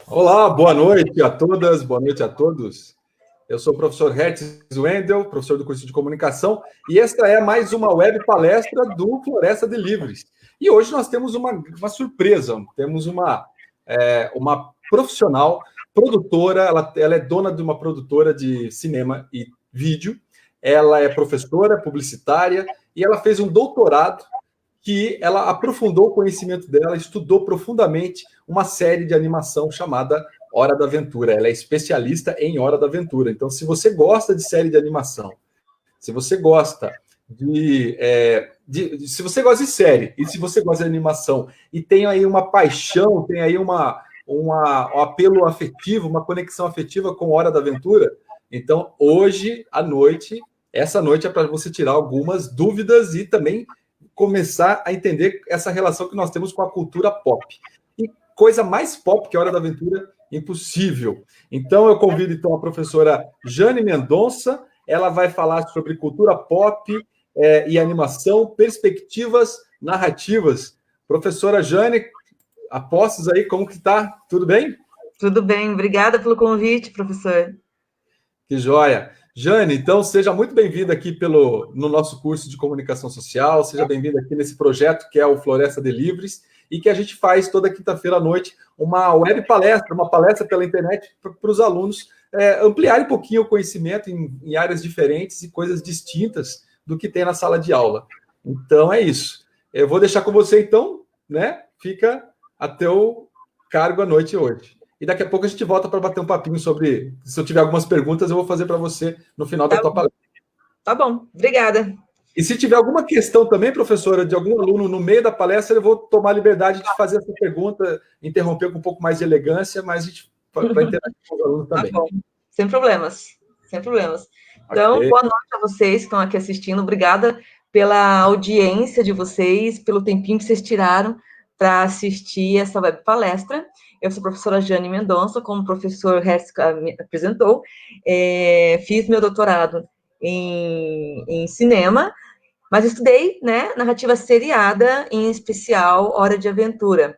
Olá, boa noite a todas, boa noite a todos. Eu sou o professor Hertz Wendel, professor do curso de comunicação, e esta é mais uma web palestra do Floresta de Livres. E hoje nós temos uma surpresa, temos uma profissional, produtora, ela é dona de uma produtora de cinema e vídeo, ela é professora, publicitária, e ela fez um doutorado que ela aprofundou o conhecimento dela, estudou profundamente uma série de animação chamada Hora da Aventura. Ela é especialista em Hora da Aventura. Então, se você gosta de série de animação, se você gosta se você gosta de série e se você gosta de animação e tem aí uma paixão, tem aí um apelo afetivo, uma conexão afetiva com Hora da Aventura, então hoje à noite, essa noite é para você tirar algumas dúvidas e também começar a entender essa relação que nós temos com a cultura pop. E coisa mais pop que a Hora da Aventura, impossível. Então eu convido então a professora Jane Mendonça, ela vai falar sobre cultura pop e animação, perspectivas narrativas. Professora Jane, apostos aí, como que tá? Tudo bem? Tudo bem, obrigada pelo convite, professor. Que joia. Jane, então seja muito bem-vinda aqui no nosso curso de comunicação social, seja bem-vinda aqui nesse projeto que é o Floresta de Livres e que a gente faz toda quinta-feira à noite uma web palestra, uma palestra pela internet para os alunos ampliarem um pouquinho o conhecimento em áreas diferentes e coisas distintas do que tem na sala de aula. Então é isso. Eu vou deixar com você então, né? Fica a teu cargo à noite hoje. E daqui a pouco a gente volta para bater um papinho sobre. Se eu tiver algumas perguntas, eu vou fazer para você no final da Tá, tua palestra. tá bom, obrigada. E se tiver alguma questão também, professora, de algum aluno no meio da palestra, eu vou tomar a liberdade de fazer essa pergunta, interromper com um pouco mais de elegância, mas para interagir com os alunos Tá também. bom, sem problemas, sem problemas. Então, Ok. boa noite a vocês que estão aqui assistindo. Obrigada pela audiência de vocês, pelo tempinho que vocês tiraram para assistir essa web palestra. Eu sou a professora Jane Mendonça, como o professor Hesca me apresentou. Fiz meu doutorado em cinema, mas estudei, né, narrativa seriada, em especial Hora de Aventura.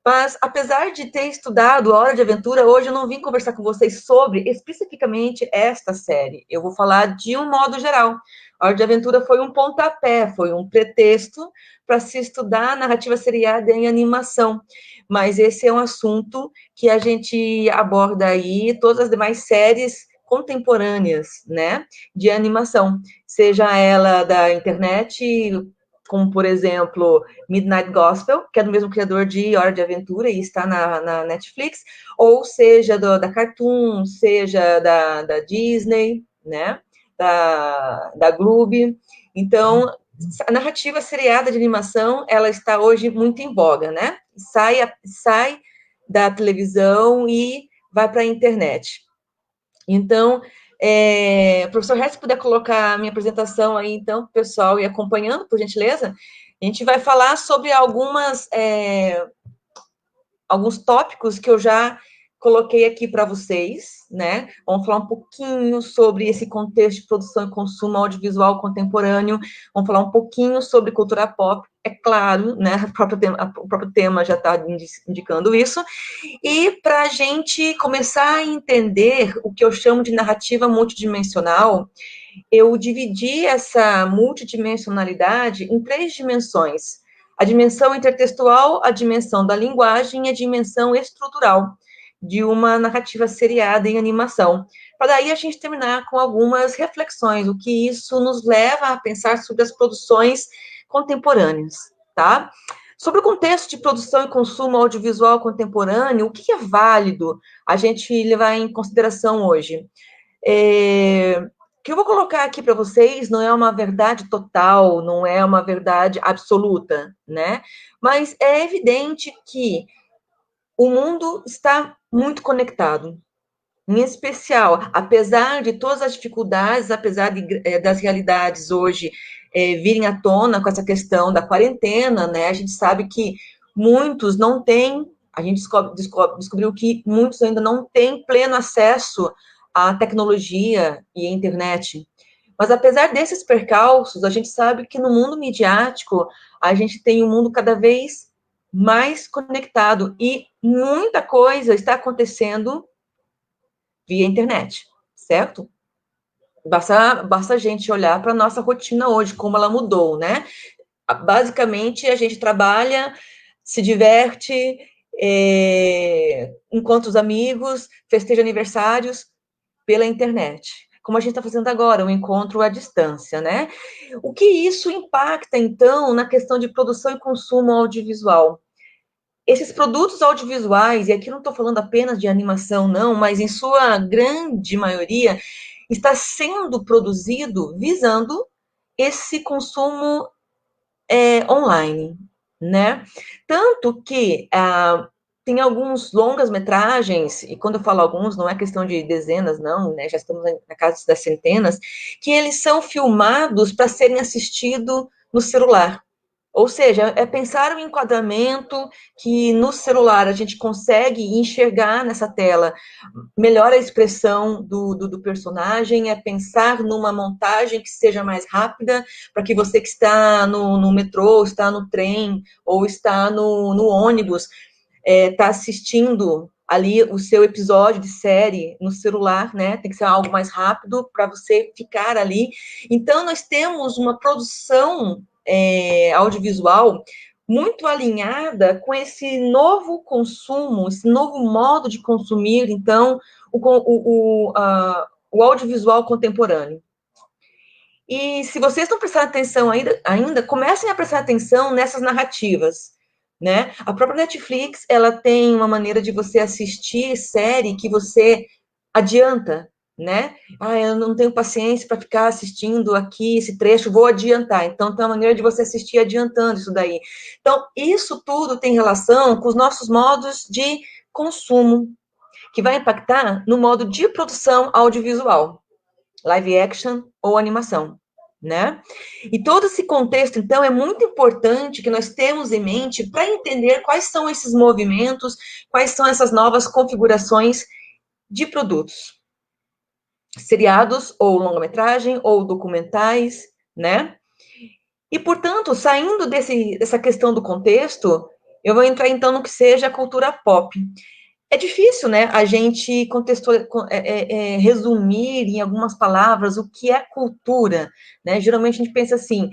Mas, apesar de ter estudado Hora de Aventura, hoje eu não vim conversar com vocês sobre especificamente esta série. Eu vou falar de um modo geral. Hora de Aventura foi um pontapé, foi um pretexto para se estudar narrativa seriada em animação. Mas esse é um assunto que a gente aborda aí todas as demais séries contemporâneas, né, de animação, seja ela da internet, como, por exemplo, Midnight Gospel, que é do mesmo criador de Hora de Aventura e está na Netflix, ou seja da Cartoon, seja da Disney, né? Da Gloob. Então, a narrativa seriada de animação, ela está hoje muito em voga, né? Sai da televisão e vai para a internet. Então, professor Hertz, se puder colocar a minha apresentação aí, então, para o pessoal ir acompanhando, por gentileza, a gente vai falar sobre alguns tópicos que eu já coloquei aqui para vocês, né? Vamos falar um pouquinho sobre esse contexto de produção e consumo audiovisual contemporâneo, vamos falar um pouquinho sobre cultura pop, é claro, né? O próprio tema já está indicando isso, e para a gente começar a entender o que eu chamo de narrativa multidimensional, eu dividi essa multidimensionalidade em 3 dimensões. A dimensão intertextual, a dimensão da linguagem e a dimensão estrutural de uma narrativa seriada em animação. Para daí a gente terminar com algumas reflexões, o que isso nos leva a pensar sobre as produções contemporâneas, tá? Sobre o contexto de produção e consumo audiovisual contemporâneo, o que é válido a gente levar em consideração hoje? O que eu vou colocar aqui para vocês não é uma verdade total, não é uma verdade absoluta, né? Mas é evidente que o mundo está muito conectado. Em especial, apesar de todas as dificuldades, apesar das realidades hoje virem à tona com essa questão da quarentena, né? A gente sabe que muitos não têm, a gente descobriu que muitos ainda não têm pleno acesso à tecnologia e à internet. Mas apesar desses percalços, a gente sabe que no mundo midiático a gente tem um mundo cada vez mais conectado. E muita coisa está acontecendo via internet, certo? Basta a gente olhar para a nossa rotina hoje, como ela mudou, né? Basicamente, a gente trabalha, se diverte, encontra os amigos, festeja aniversários pela internet. Como a gente está fazendo agora, um encontro à distância, né? O que isso impacta, então, na questão de produção e consumo audiovisual? Esses produtos audiovisuais, e aqui não estou falando apenas de animação, não, mas em sua grande maioria, está sendo produzido visando esse consumo online, né? Tanto que tem alguns longas-metragens, e quando eu falo alguns, não é questão de dezenas, não, né? Já estamos na casa das centenas, que eles são filmados para serem assistidos no celular. Ou seja, é pensar um enquadramento que no celular a gente consegue enxergar nessa tela melhor a expressão do personagem, é pensar numa montagem que seja mais rápida, para que você que está no metrô, está no trem, ou está no ônibus, está assistindo ali o seu episódio de série no celular, né? Tem que ser algo mais rápido para você ficar ali. Então, nós temos uma produção audiovisual muito alinhada com esse novo consumo, esse novo modo de consumir, então, o audiovisual contemporâneo. E se vocês não prestarem atenção ainda, comecem a prestar atenção nessas narrativas, né? A própria Netflix, ela tem uma maneira de você assistir série que você adianta, né? Eu não tenho paciência para ficar assistindo aqui esse trecho, vou adiantar. Então, tem uma maneira de você assistir adiantando isso daí. Então, isso tudo tem relação com os nossos modos de consumo, que vai impactar no modo de produção audiovisual, live action ou animação, né? E todo esse contexto, então, é muito importante que nós temos em mente para entender quais são esses movimentos, quais são essas novas configurações de produtos, seriados ou longa-metragem ou documentais, né? E, portanto, saindo dessa questão do contexto, eu vou entrar, então, no que seja a cultura pop. É difícil, né, a gente resumir em algumas palavras o que é cultura, né? Geralmente a gente pensa assim,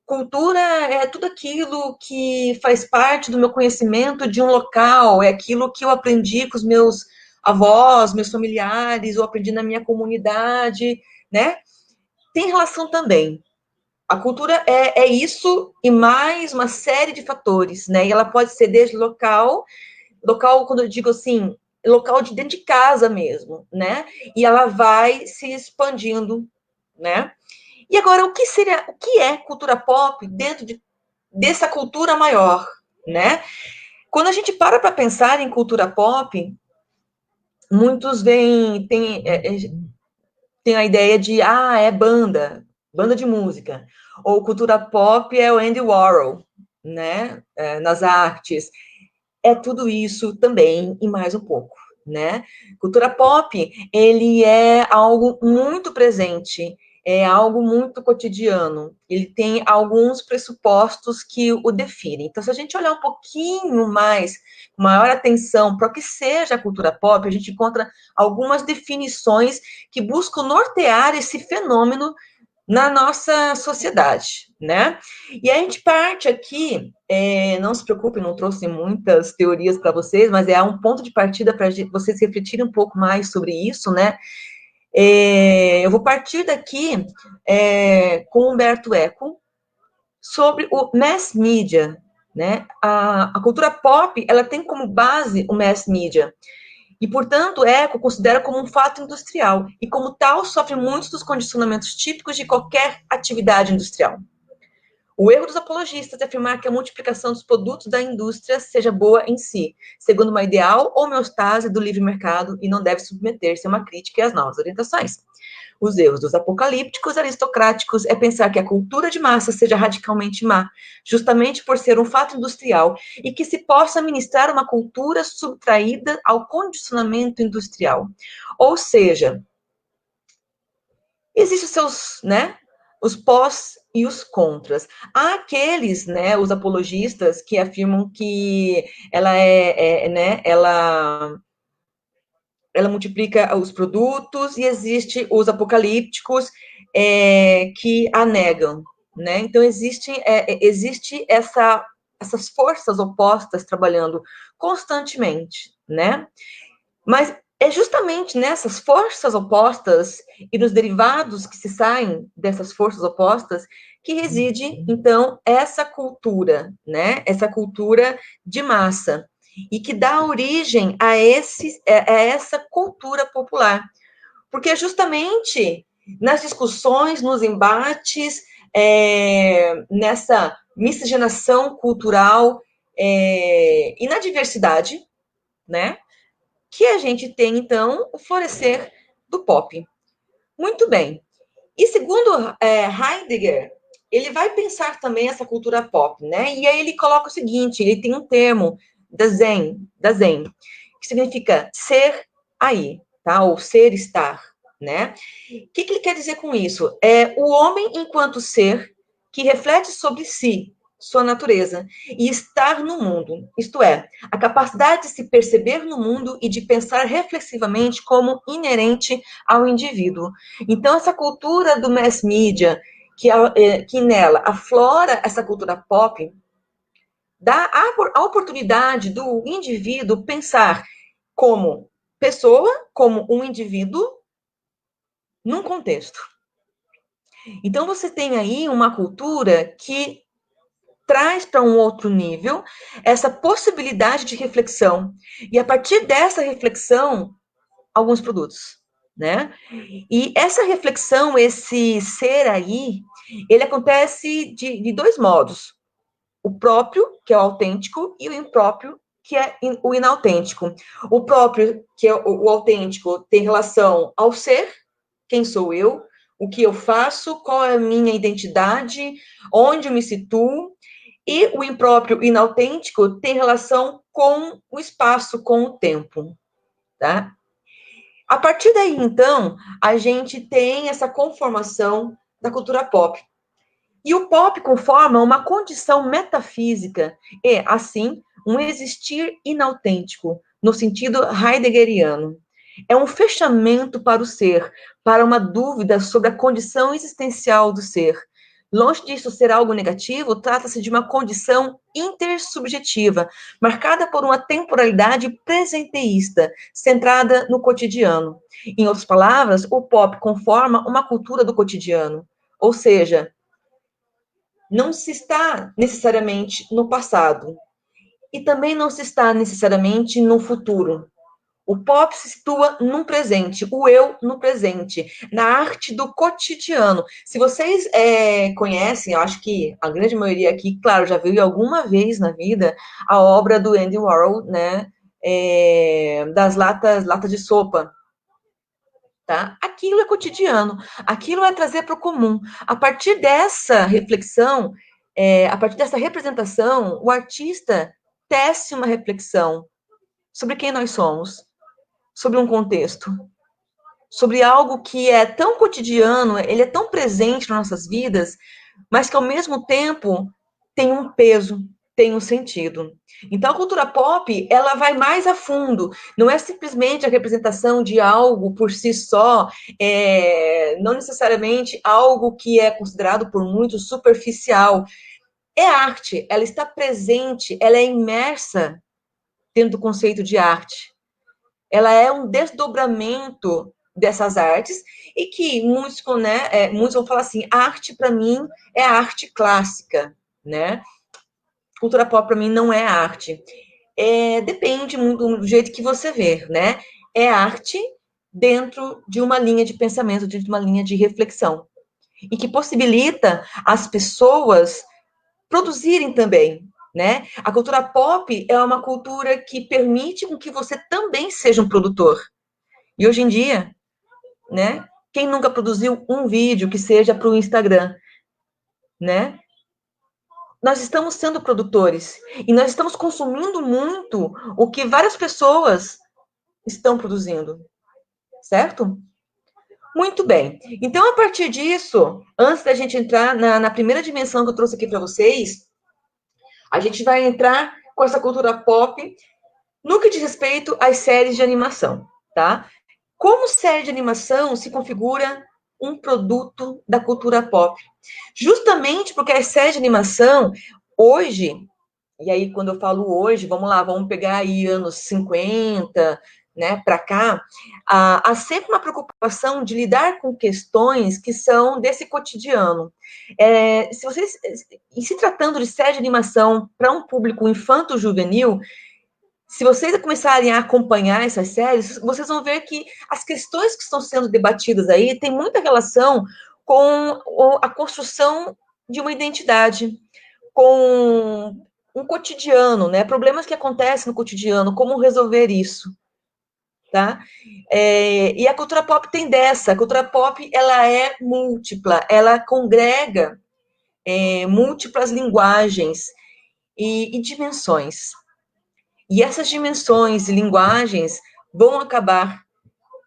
cultura é tudo aquilo que faz parte do meu conhecimento de um local, é aquilo que eu aprendi com os meus avós, meus familiares, ou aprendi na minha comunidade, né? Tem relação também. A cultura é isso e mais uma série de fatores, né? E ela pode ser desde local, quando eu digo assim, local de dentro de casa mesmo, né? E ela vai se expandindo, né? E agora, o que é cultura pop dentro dessa cultura maior, né? Quando a gente para pensar em cultura pop, muitos tem a ideia de, é banda de música. Ou cultura pop é o Andy Warhol, né? Nas artes. É tudo isso também e mais um pouco, né? Cultura pop, ele é algo muito presente, é algo muito cotidiano. Ele tem alguns pressupostos que o definem. Então, se a gente olhar um pouquinho mais, com maior atenção para o que seja a cultura pop, a gente encontra algumas definições que buscam nortear esse fenômeno na nossa sociedade, né? E a gente parte aqui, não se preocupe, não trouxe muitas teorias para vocês, mas é um ponto de partida para vocês refletirem um pouco mais sobre isso, né? Eu vou partir daqui com Humberto Eco sobre o mass media, né? A cultura pop, ela tem como base o mass media. E, portanto, Eco considera como um fato industrial e, como tal, sofre muitos dos condicionamentos típicos de qualquer atividade industrial. O erro dos apologistas é afirmar que a multiplicação dos produtos da indústria seja boa em si, segundo uma ideal homeostase do livre mercado e não deve submeter-se a uma crítica às novas orientações. Os erros dos apocalípticos aristocráticos é pensar que a cultura de massa seja radicalmente má, justamente por ser um fato industrial, e que se possa ministrar uma cultura subtraída ao condicionamento industrial. Ou seja, existem os pós e os contras. Há aqueles, né, os apologistas que afirmam que ela né, ela multiplica os produtos e existe os apocalípticos que a negam, né? Então existe essas forças opostas trabalhando constantemente, né? Mas é justamente nessas forças opostas e nos derivados que se saem dessas forças opostas que reside, então, essa cultura, né? Essa cultura de massa e que dá origem a essa cultura popular. Porque é justamente nas discussões, nos embates, nessa miscigenação cultural e na diversidade, né? Que a gente tem, então, o florescer do pop. Muito bem. E segundo Heidegger, ele vai pensar também essa cultura pop, né? E aí ele coloca o seguinte, ele tem um termo da Zen, que significa ser aí, tá? Ou ser estar, né? O que ele quer dizer com isso? É o homem enquanto ser que reflete sobre si, sua natureza, e estar no mundo, isto é, a capacidade de se perceber no mundo e de pensar reflexivamente como inerente ao indivíduo. Então, essa cultura do mass media, que nela aflora essa cultura pop, dá a oportunidade do indivíduo pensar como pessoa, como um indivíduo, num contexto. Então, você tem aí uma cultura que traz para um outro nível essa possibilidade de reflexão. E a partir dessa reflexão, alguns produtos, né? E essa reflexão, esse ser aí, ele acontece de dois modos. O próprio, que é o autêntico, e o impróprio, que é o inautêntico. O próprio, que é o autêntico, tem relação ao ser, quem sou eu, o que eu faço, qual é a minha identidade, onde eu me situo, e o impróprio inautêntico tem relação com o espaço, com o tempo, tá? A partir daí, então, a gente tem essa conformação da cultura pop. E o pop conforma uma condição metafísica e, assim, um existir inautêntico, no sentido heideggeriano. É um fechamento para o ser, para uma dúvida sobre a condição existencial do ser. Longe disso ser algo negativo, trata-se de uma condição intersubjetiva, marcada por uma temporalidade presenteísta, centrada no cotidiano. Em outras palavras, o pop conforma uma cultura do cotidiano, ou seja, não se está necessariamente no passado e também não se está necessariamente no futuro. O pop se situa num presente, o eu no presente, na arte do cotidiano. Se vocês conhecem, eu acho que a grande maioria aqui, claro, já viu alguma vez na vida a obra do Andy Warhol, né, das latas de sopa. Tá? Aquilo é cotidiano, aquilo é trazer para o comum. A partir dessa reflexão, a partir dessa representação, o artista tece uma reflexão sobre quem nós somos, sobre um contexto, sobre algo que é tão cotidiano, ele é tão presente nas nossas vidas, mas que ao mesmo tempo tem um peso, tem um sentido. Então a cultura pop, ela vai mais a fundo, não é simplesmente a representação de algo por si só, não necessariamente algo que é considerado por muitos superficial. É arte, ela está presente, ela é imersa dentro do conceito de arte. Ela é um desdobramento dessas artes e que muitos, né, muitos vão falar assim, arte para mim é a arte clássica, né? Cultura pop para mim não é arte. Depende muito do jeito que você vê, né? É arte dentro de uma linha de pensamento, dentro de uma linha de reflexão. E que possibilita as pessoas produzirem também, né? A cultura pop é uma cultura que permite com que você também seja um produtor. E hoje em dia, né? Quem nunca produziu um vídeo que seja para o Instagram, né? Nós estamos sendo produtores e nós estamos consumindo muito o que várias pessoas estão produzindo, certo? Muito bem. Então, a partir disso, antes da gente entrar na primeira dimensão que eu trouxe aqui para vocês, a gente vai entrar com essa cultura pop no que diz respeito às séries de animação, tá? Como série de animação se configura um produto da cultura pop? Justamente porque as séries de animação, hoje, e aí quando eu falo hoje, vamos lá, vamos pegar aí anos 50, né, para cá, há sempre uma preocupação de lidar com questões que são desse cotidiano. Se tratando de série de animação para um público infanto-juvenil, se vocês começarem a acompanhar essas séries, vocês vão ver que as questões que estão sendo debatidas aí têm muita relação com a construção de uma identidade, com um cotidiano, né? Problemas que acontecem no cotidiano, como resolver isso, tá? E a cultura pop tem dessa. A cultura pop, ela é múltipla, ela congrega múltiplas linguagens e dimensões. E essas dimensões e linguagens vão acabar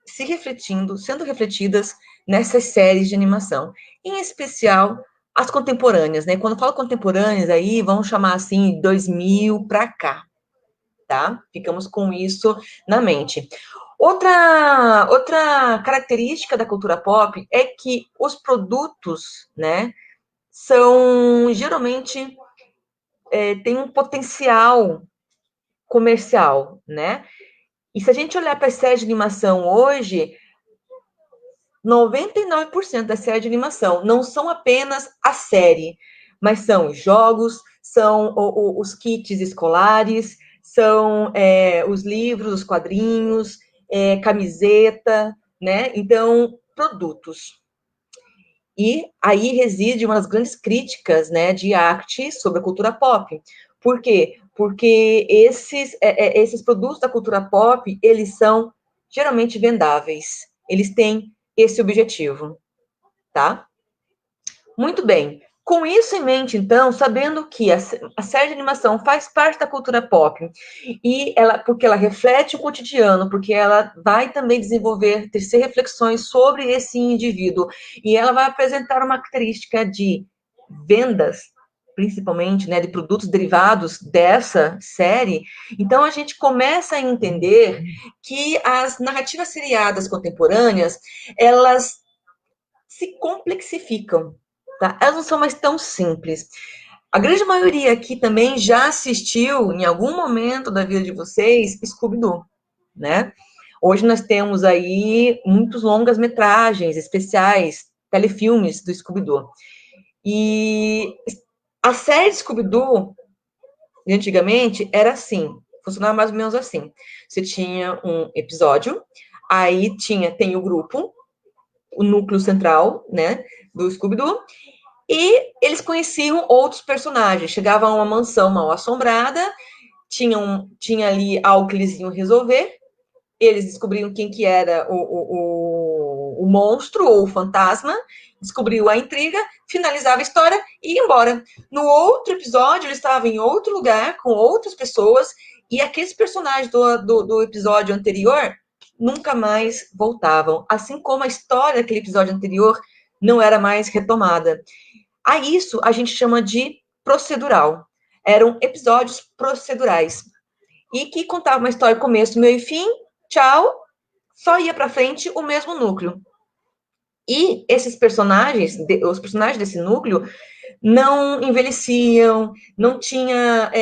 sendo refletidas nessas séries de animação, em especial as contemporâneas, né? Quando eu falo contemporâneas, aí vamos chamar assim 2000 para cá, tá? Ficamos com isso na mente. Outra característica da cultura pop é que os produtos, né, são geralmente têm um potencial comercial, né? E se a gente olhar para as séries de animação hoje, 99% das séries de animação não são apenas a série, mas são os jogos, são os kits escolares, são os livros, os quadrinhos, camiseta, né? Então, produtos. E aí reside uma das grandes críticas, né, de arte sobre a cultura pop. Por quê? Porque esses produtos da cultura pop, eles são geralmente vendáveis. Eles têm esse objetivo, tá? Muito bem. Com isso em mente, então, sabendo que a série de animação faz parte da cultura pop, porque ela reflete o cotidiano, porque ela vai também tecer reflexões sobre esse indivíduo, e ela vai apresentar uma característica de vendas, principalmente, né, de produtos derivados dessa série, então a gente começa a entender que as narrativas seriadas contemporâneas, elas se complexificam, tá? Elas não são mais tão simples. A grande maioria aqui também já assistiu, em algum momento da vida de vocês, Scooby-Doo, né? Hoje nós temos aí muitos longas-metragens especiais, telefilmes do Scooby-Doo. E a série de Scooby-Doo, antigamente, era assim, funcionava mais ou menos assim. Você tinha um episódio, aí tem o grupo, o núcleo central, né, do Scooby-Doo, e eles conheciam outros personagens. Chegavam a uma mansão mal assombrada, tinha ali algo que eles iam resolver, eles descobriam quem que era o monstro ou o fantasma, descobriu a intriga, finalizava a história e ia embora. No outro episódio, eles estavam em outro lugar, com outras pessoas, e aqueles personagens do episódio anterior nunca mais voltavam. Assim como a história daquele episódio anterior não era mais retomada. A isso a gente chama de procedural. Eram episódios procedurais. E que contavam uma história, começo, meio e fim, tchau, só ia para frente o mesmo núcleo. E esses personagens, os personagens desse núcleo, não envelheciam, não tinha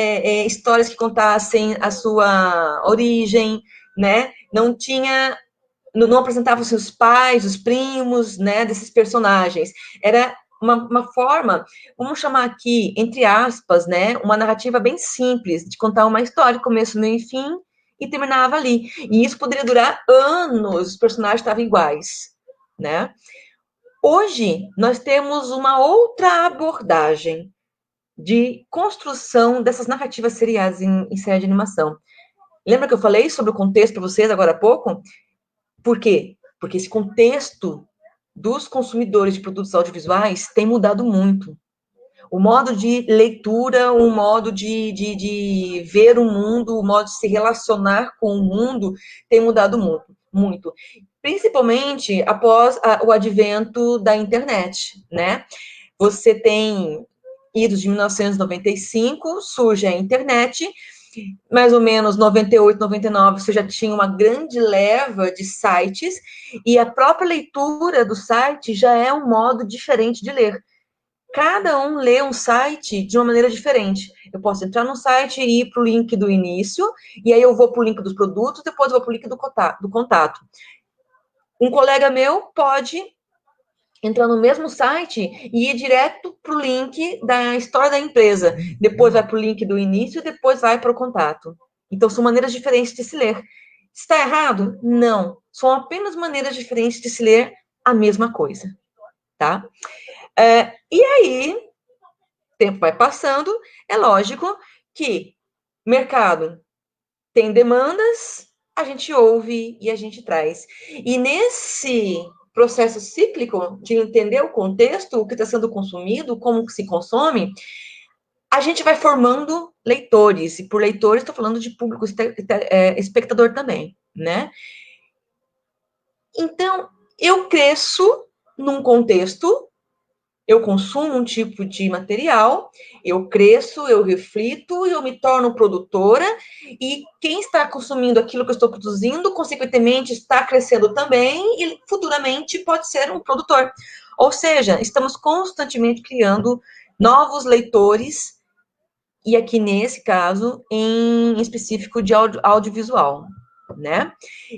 histórias que contassem a sua origem, né? Não apresentavam seus pais, os primos, né, desses personagens. Era uma forma, vamos chamar aqui, entre aspas, né, uma narrativa bem simples, de contar uma história, começo, meio e fim, e terminava ali. E isso poderia durar anos, os personagens estavam iguais, né? Hoje, nós temos uma outra abordagem de construção dessas narrativas seriadas em série de animação. Lembra que eu falei sobre o contexto para vocês agora há pouco? Por quê? Porque esse contexto dos consumidores de produtos audiovisuais tem mudado muito. O modo de leitura, o modo de ver o mundo, o modo de se relacionar com o mundo tem mudado muito. muito. Principalmente após o advento da internet, né? Você tem idos de 1995, surge a internet, mais ou menos 98, 99, você já tinha uma grande leva de sites, e a própria leitura do site já é um modo diferente de ler. Cada um lê um site de uma maneira diferente. Eu posso entrar no site e ir para o link do início, e aí eu vou para o link dos produtos, depois eu vou para o link do contato. Um colega meu pode entrar no mesmo site e ir direto para o link da história da empresa. Depois vai para o link do início e depois vai para o contato. Então, são maneiras diferentes de se ler. Está errado? Não. São apenas maneiras diferentes de se ler a mesma coisa. Tá? E aí, o tempo vai passando, é lógico que mercado tem demandas, a gente ouve e a gente traz. E nesse processo cíclico de entender o contexto, o que está sendo consumido, como que se consome, a gente vai formando leitores. E por leitores, estou falando de público espectador também, né? Então, eu cresço num contexto, eu consumo um tipo de material, eu cresço, eu reflito, eu me torno produtora, e quem está consumindo aquilo que eu estou produzindo, consequentemente, está crescendo também, e futuramente pode ser um produtor. Ou seja, estamos constantemente criando novos leitores, e aqui nesse caso, em específico de audiovisual, né?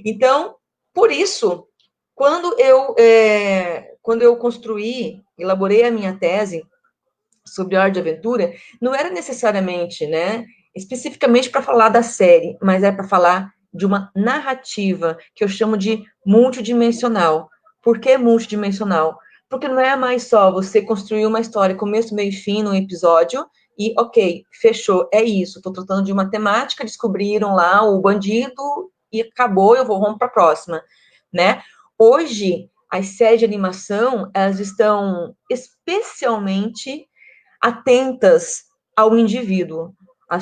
Então, por isso, quando eu construí, elaborei a minha tese sobre Hora de Aventura, não era necessariamente, né, especificamente para falar da série, mas é para falar de uma narrativa que eu chamo de multidimensional. Por que multidimensional? Porque não é mais só você construir uma história, começo, meio e fim, num episódio, e ok, fechou, é isso, estou tratando de uma temática, descobriram lá o bandido, e acabou, vamos para a próxima, né? Hoje, as séries de animação, elas estão especialmente atentas ao indivíduo, à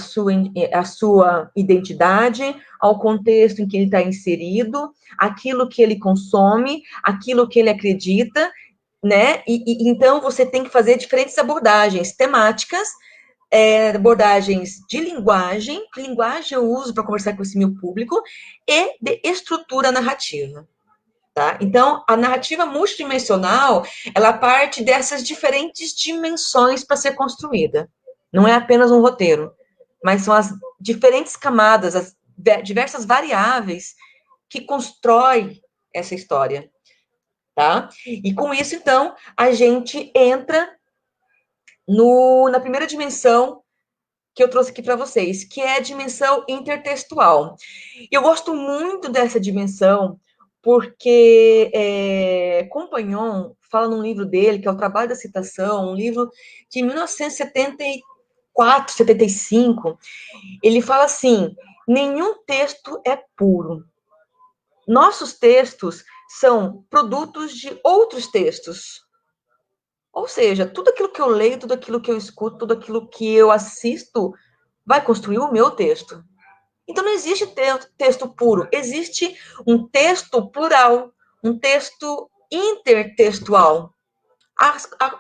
sua identidade, ao contexto em que ele está inserido, aquilo que ele consome, aquilo que ele acredita, né? Então, você tem que fazer diferentes abordagens temáticas, abordagens de linguagem, que linguagem eu uso para conversar com esse meu público, e de estrutura narrativa. Tá? Então, a narrativa multidimensional, ela parte dessas diferentes dimensões para ser construída. Não é apenas um roteiro, mas são as diferentes camadas, as diversas variáveis que constroem essa história. Tá? E com isso, então, a gente entra na primeira dimensão que eu trouxe aqui para vocês, que é a dimensão intertextual. Eu gosto muito dessa dimensão, porque Compagnon fala num livro dele, que é o Trabalho da Citação, um livro de 1974, 75, ele fala assim, nenhum texto é puro. Nossos textos são produtos de outros textos. Ou seja, tudo aquilo que eu leio, tudo aquilo que eu escuto, tudo aquilo que eu assisto, vai construir o meu texto. Então, não existe texto puro, existe um texto plural, um texto intertextual,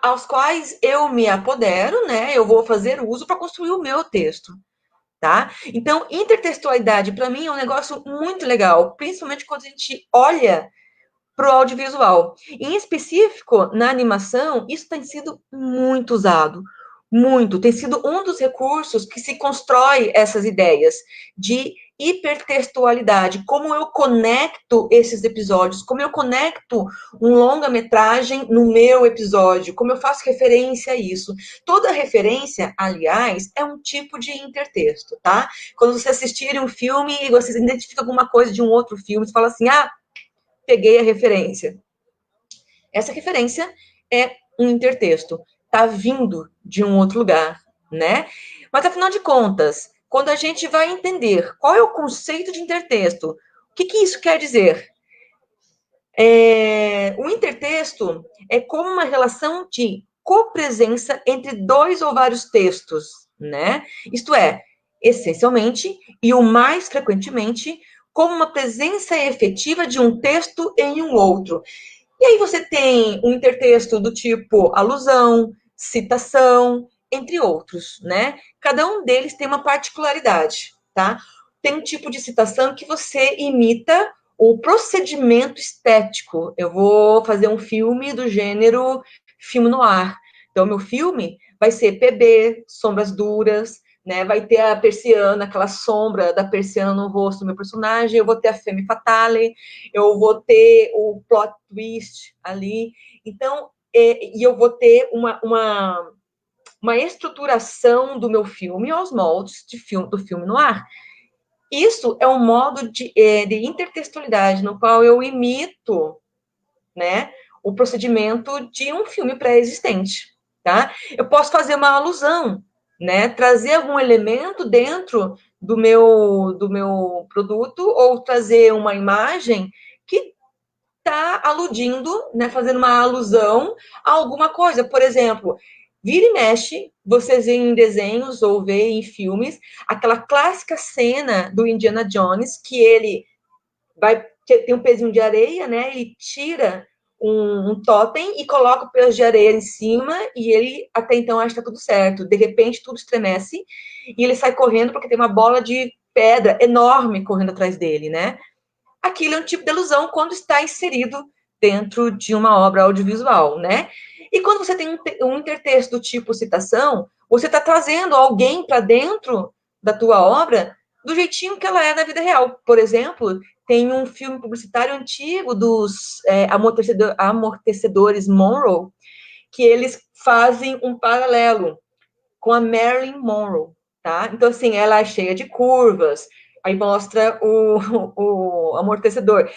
aos quais eu me apodero, né? Eu vou fazer uso para construir o meu texto, tá? Então, intertextualidade, para mim, é um negócio muito legal, principalmente quando a gente olha para o audiovisual. Em específico, na animação, isso tem sido muito usado. Muito. Tem sido um dos recursos que se constrói essas ideias de hipertextualidade. Como eu conecto esses episódios, como eu conecto um longa-metragem no meu episódio, como eu faço referência a isso. Toda referência, aliás, é um tipo de intertexto, tá? Quando você assistir um filme e você identifica alguma coisa de um outro filme, você fala assim, peguei a referência. Essa referência é um intertexto, está vindo de um outro lugar, né? Mas, afinal de contas, quando a gente vai entender qual é o conceito de intertexto, o que isso quer dizer? O intertexto é como uma relação de copresença entre dois ou vários textos, né? Isto é, essencialmente, e o mais frequentemente, como uma presença efetiva de um texto em um outro. E aí você tem um intertexto do tipo alusão, citação, entre outros, né? Cada um deles tem uma particularidade, tá? Tem um tipo de citação que você imita o procedimento estético. Eu vou fazer um filme do gênero filme noir. Então, meu filme vai ser PB, sombras duras, né? Vai ter a persiana, aquela sombra da persiana no rosto do meu personagem, eu vou ter a femme fatale, eu vou ter o plot twist ali. Então, e eu vou ter uma estruturação do meu filme aos moldes do filme no ar. Isso é um modo de intertextualidade, no qual eu imito, né, o procedimento de um filme pré-existente, tá? Eu posso fazer uma alusão, né, trazer algum elemento dentro do meu produto ou trazer uma imagem que está aludindo, né, fazendo uma alusão a alguma coisa. Por exemplo, vira e mexe, vocês veem em desenhos ou veem em filmes, aquela clássica cena do Indiana Jones, que ele tem um pezinho de areia, né, ele tira um totem e coloca o peso de areia em cima e ele, até então, acha que está tudo certo. De repente, tudo estremece e ele sai correndo porque tem uma bola de pedra enorme correndo atrás dele, né? Aquilo é um tipo de ilusão quando está inserido dentro de uma obra audiovisual, né? E quando você tem um intertexto do tipo citação, você está trazendo alguém para dentro da tua obra do jeitinho que ela é na vida real. Por exemplo, tem um filme publicitário antigo dos amortecedores Monroe, que eles fazem um paralelo com a Marilyn Monroe, tá? Então, assim, ela é cheia de curvas, aí mostra o amortecedor.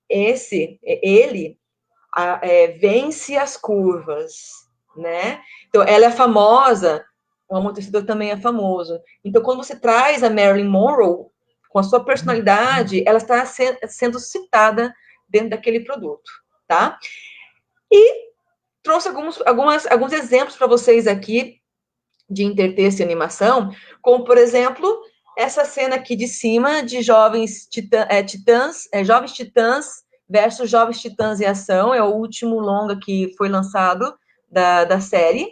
Ele vence as curvas, né? Então, ela é famosa, o amortecedor também é famoso. Então, quando você traz a Marilyn Monroe, com a sua personalidade, ela está sendo citada dentro daquele produto, tá? E trouxe alguns exemplos para vocês aqui de intertexto e animação, como, por exemplo, essa cena aqui de cima de jovens jovens titãs versus jovens titãs em ação, é o último longa que foi lançado da série,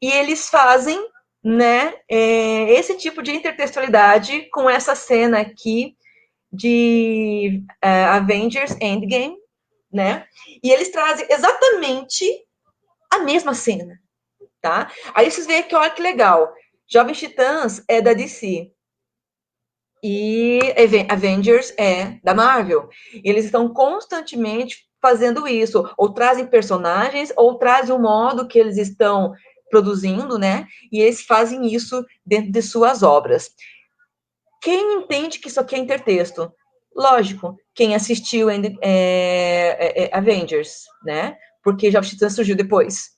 e eles fazem, né, esse tipo de intertextualidade com essa cena aqui de Avengers Endgame, né, e eles trazem exatamente a mesma cena, tá? Aí vocês veem que, olha que legal, Jovens Titãs é da DC e Avengers é da Marvel. E eles estão constantemente fazendo isso, ou trazem personagens, ou trazem o modo que eles estão produzindo, né? E eles fazem isso dentro de suas obras. Quem entende que isso aqui é intertexto? Lógico, quem assistiu Avengers, né? Porque Jovens Titãs surgiu depois.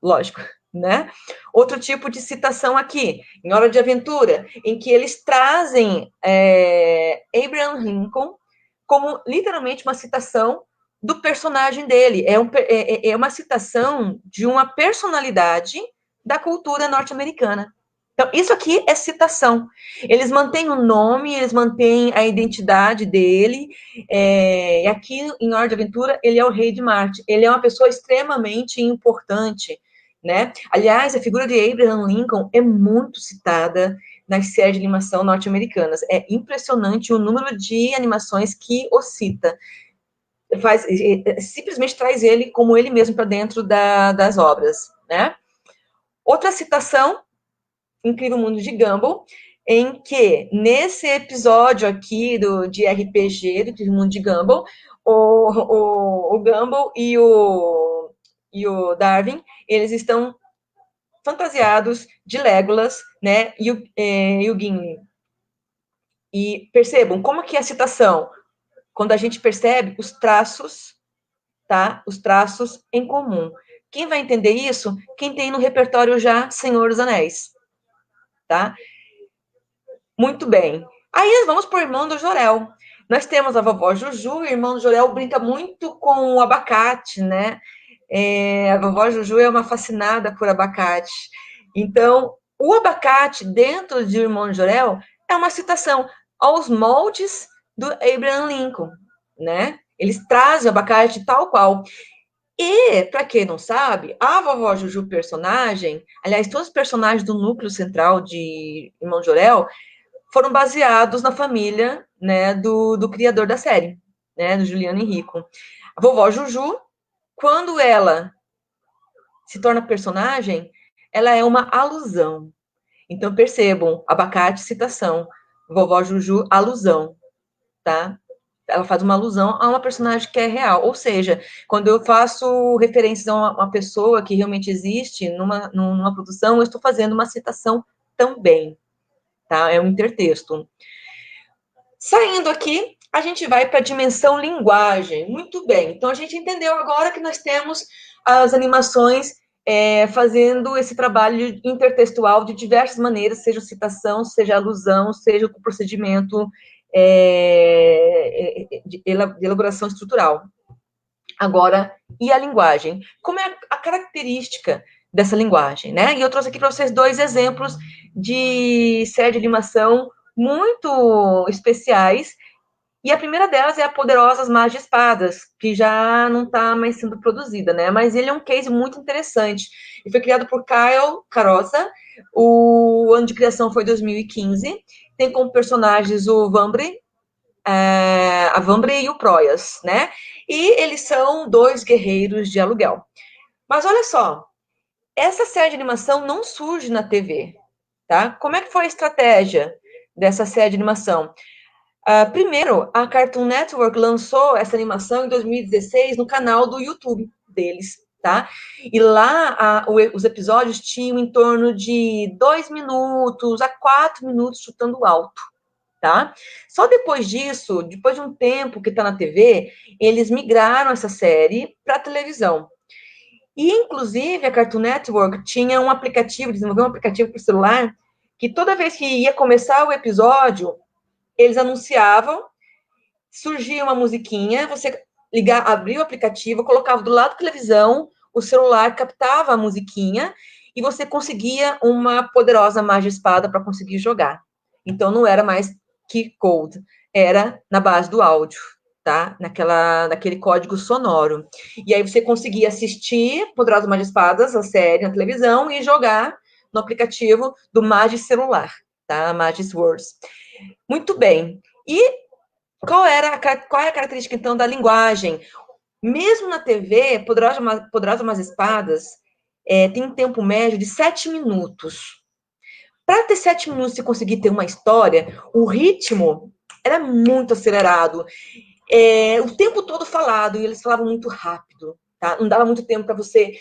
Lógico, né? Outro tipo de citação aqui, em Hora de Aventura, em que eles trazem Abraham Lincoln como literalmente uma citação do personagem dele. É uma citação de uma personalidade da cultura norte-americana. Então, isso aqui é citação. Eles mantêm o nome, eles mantêm a identidade dele. E aqui, em Hora de Aventura, ele é o rei de Marte. Ele é uma pessoa extremamente importante, né? Aliás, a figura de Abraham Lincoln é muito citada nas séries de animação norte-americanas. É impressionante o número de animações que o cita. Simplesmente traz ele como ele mesmo para dentro das obras, né? Outra citação, Incrível Mundo de Gumball, em que, nesse episódio aqui de RPG, do Incrível Mundo de Gumball, o Gumball e o Darwin, eles estão fantasiados de Legolas, né, e o Gimli. E percebam como que é a citação, quando a gente percebe os traços, tá? Os traços em comum. Quem vai entender isso? Quem tem no repertório já Senhor dos Anéis, tá? Muito bem. Aí nós vamos para o irmão do Jorel. Nós temos a vovó Juju, e o irmão do Jorel brinca muito com o abacate, né? A vovó Juju é uma fascinada por abacate. Então, o abacate dentro de O Irmão de Jorel é uma citação aos moldes do Abraham Lincoln, né? Eles trazem o abacate tal qual. E, para quem não sabe, a vovó Juju personagem, aliás, todos os personagens do núcleo central de Irmão Jorel foram baseados na família, né, do criador da série, né, do Juliano Henrico. A vovó Juju, quando ela se torna personagem, ela é uma alusão. Então, percebam, abacate, citação, vovó Juju, alusão, tá? Ela faz uma alusão a uma personagem que é real. Ou seja, quando eu faço referências a uma pessoa que realmente existe numa produção, eu estou fazendo uma citação também, tá? É um intertexto. Saindo aqui, a gente vai para a dimensão linguagem. Muito bem. Então, a gente entendeu agora que nós temos as animações fazendo esse trabalho intertextual de diversas maneiras, seja citação, seja alusão, seja o procedimento de elaboração estrutural. Agora, e a linguagem? Como é a característica dessa linguagem, né? E eu trouxe aqui para vocês 2 exemplos de série de animação muito especiais. E a primeira delas é a Poderosas Más de Espadas, que já não está mais sendo produzida, né? Mas ele é um case muito interessante. Ele foi criado por Kyle Carosa, o ano de criação foi 2015. Tem como personagens o Vambre, a Vambre e o Proias, né? E eles são 2 guerreiros de aluguel. Mas olha só, essa série de animação não surge na TV, tá? Como é que foi a estratégia dessa série de animação? Primeiro, a Cartoon Network lançou essa animação em 2016 no canal do YouTube deles, tá? E lá os episódios tinham em torno de 2 minutos a 4 minutos chutando alto, tá? Só depois disso, depois de um tempo que tá na TV, eles migraram essa série para televisão. E, inclusive, a Cartoon Network tinha um aplicativo, desenvolveu um aplicativo para o celular, que toda vez que ia começar o episódio, eles anunciavam, surgia uma musiquinha, você abria o aplicativo, colocava do lado da televisão, o celular captava a musiquinha e você conseguia uma poderosa magia espada para conseguir jogar. Então não era mais key code, era na base do áudio, tá? Naquele código sonoro. E aí você conseguia assistir Poderosa Magia Espadas, a série na televisão, e jogar no aplicativo do Magis celular, tá? Magis Words. Muito bem. E qual é a característica, então, da linguagem? Mesmo na TV, Poderosa Mas Espadas tem um tempo médio de 7 minutos. Para ter 7 minutos e conseguir ter uma história, o ritmo era muito acelerado. O tempo todo falado, e eles falavam muito rápido, tá? Não dava muito tempo para você,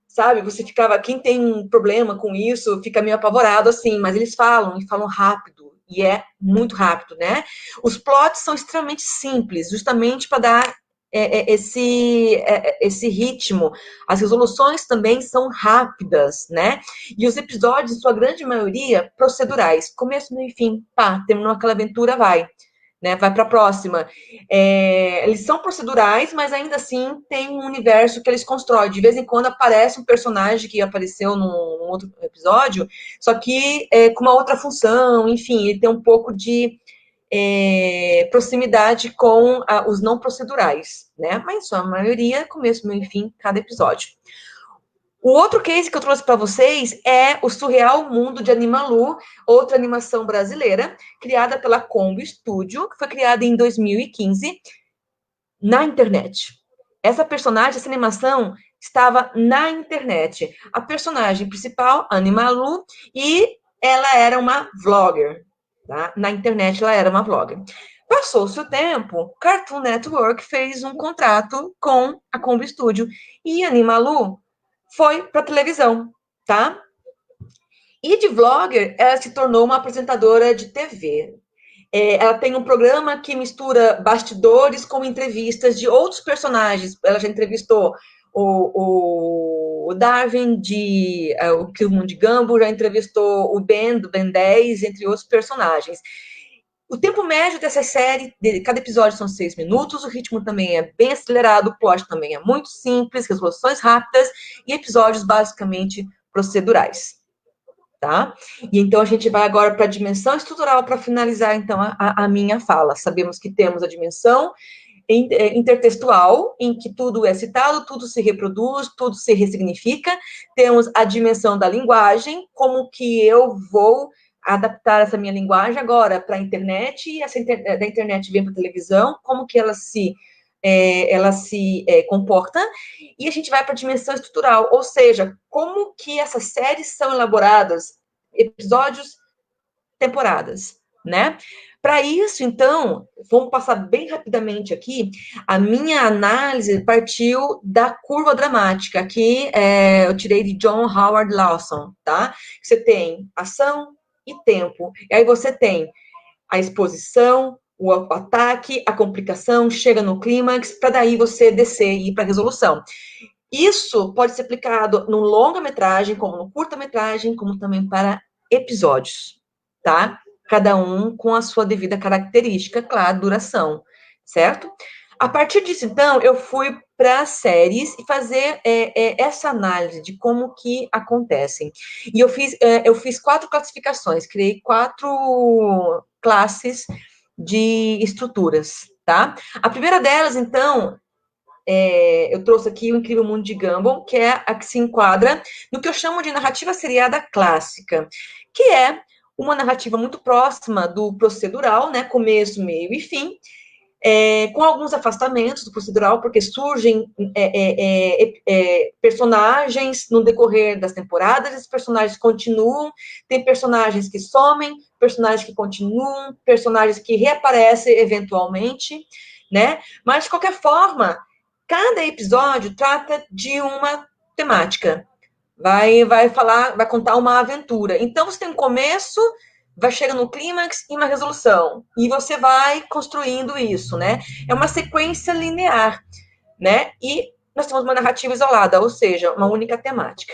sabe? Você ficava, quem tem um problema com isso, fica meio apavorado, assim, mas eles falam, e falam rápido, e é muito rápido, né? Os plots são extremamente simples, justamente para dar esse ritmo. As resoluções também são rápidas, né? E os episódios, em sua grande maioria, procedurais. Começo, meio e fim. Pá, terminou aquela aventura, vai. Né, vai para a próxima. Eles são procedurais, mas ainda assim tem um universo que eles constroem. De vez em quando aparece um personagem que apareceu num outro episódio, só que com uma outra função, enfim, ele tem um pouco de proximidade com os não procedurais, né? Mas sua maioria, começo, meio e fim, cada episódio. O outro case que eu trouxe para vocês é o Surreal Mundo de Animalu, outra animação brasileira, criada pela Combo Studio, que foi criada em 2015 na internet. Essa animação estava na internet. A personagem principal, Animalu, e ela era uma vlogger. Tá? Na internet ela era uma vlogger. Passou-se o tempo, Cartoon Network fez um contrato com a Combo Studio e Animalu foi para televisão, tá? E de vlogger, ela se tornou uma apresentadora de TV. Ela tem um programa que mistura bastidores com entrevistas de outros personagens. Ela já entrevistou o Darwin, o Kilmun de Gumball, já entrevistou o Ben, do Ben 10, entre outros personagens. O tempo médio dessa série, cada episódio são 6 minutos, o ritmo também é bem acelerado, o plot também é muito simples, resoluções rápidas e episódios basicamente procedurais. tá? E então a gente vai agora para a dimensão estrutural para finalizar, então, a minha fala. Sabemos que temos a dimensão intertextual, em que tudo é citado, tudo se reproduz, tudo se ressignifica. Temos a dimensão da linguagem, como que eu vou adaptar essa minha linguagem agora para a internet, e da internet vem para a televisão, como que ela se comporta, e a gente vai para a dimensão estrutural, ou seja, como que essas séries são elaboradas, episódios, temporadas, né? Para isso, então, vamos passar bem rapidamente aqui, a minha análise partiu da curva dramática, que eu tirei de John Howard Lawson, tá? Você tem ação e tempo, e aí você tem a exposição, o ataque, a complicação, chega no clímax, para daí você descer e ir para a resolução. Isso pode ser aplicado no longa-metragem, como no curta-metragem, como também para episódios, tá? Cada um com a sua devida característica, claro, duração, certo? A partir disso, então, eu fui para as séries e fazer essa análise de como que acontecem. E eu fiz 4 classificações, criei 4 classes de estruturas, tá? A primeira delas, então, eu trouxe aqui o Incrível Mundo de Gumball, que é a que se enquadra no que eu chamo de narrativa seriada clássica, que é uma narrativa muito próxima do procedural, né, começo, meio e fim, com alguns afastamentos do procedural, porque surgem personagens no decorrer das temporadas, esses personagens continuam, tem personagens que somem, personagens que continuam, personagens que reaparecem eventualmente, né? Mas, de qualquer forma, cada episódio trata de uma temática. Vai contar uma aventura. Então, você tem um começo, vai chegar no clímax e uma resolução. E você vai construindo isso, né? É uma sequência linear, né? E nós temos uma narrativa isolada, ou seja, uma única temática.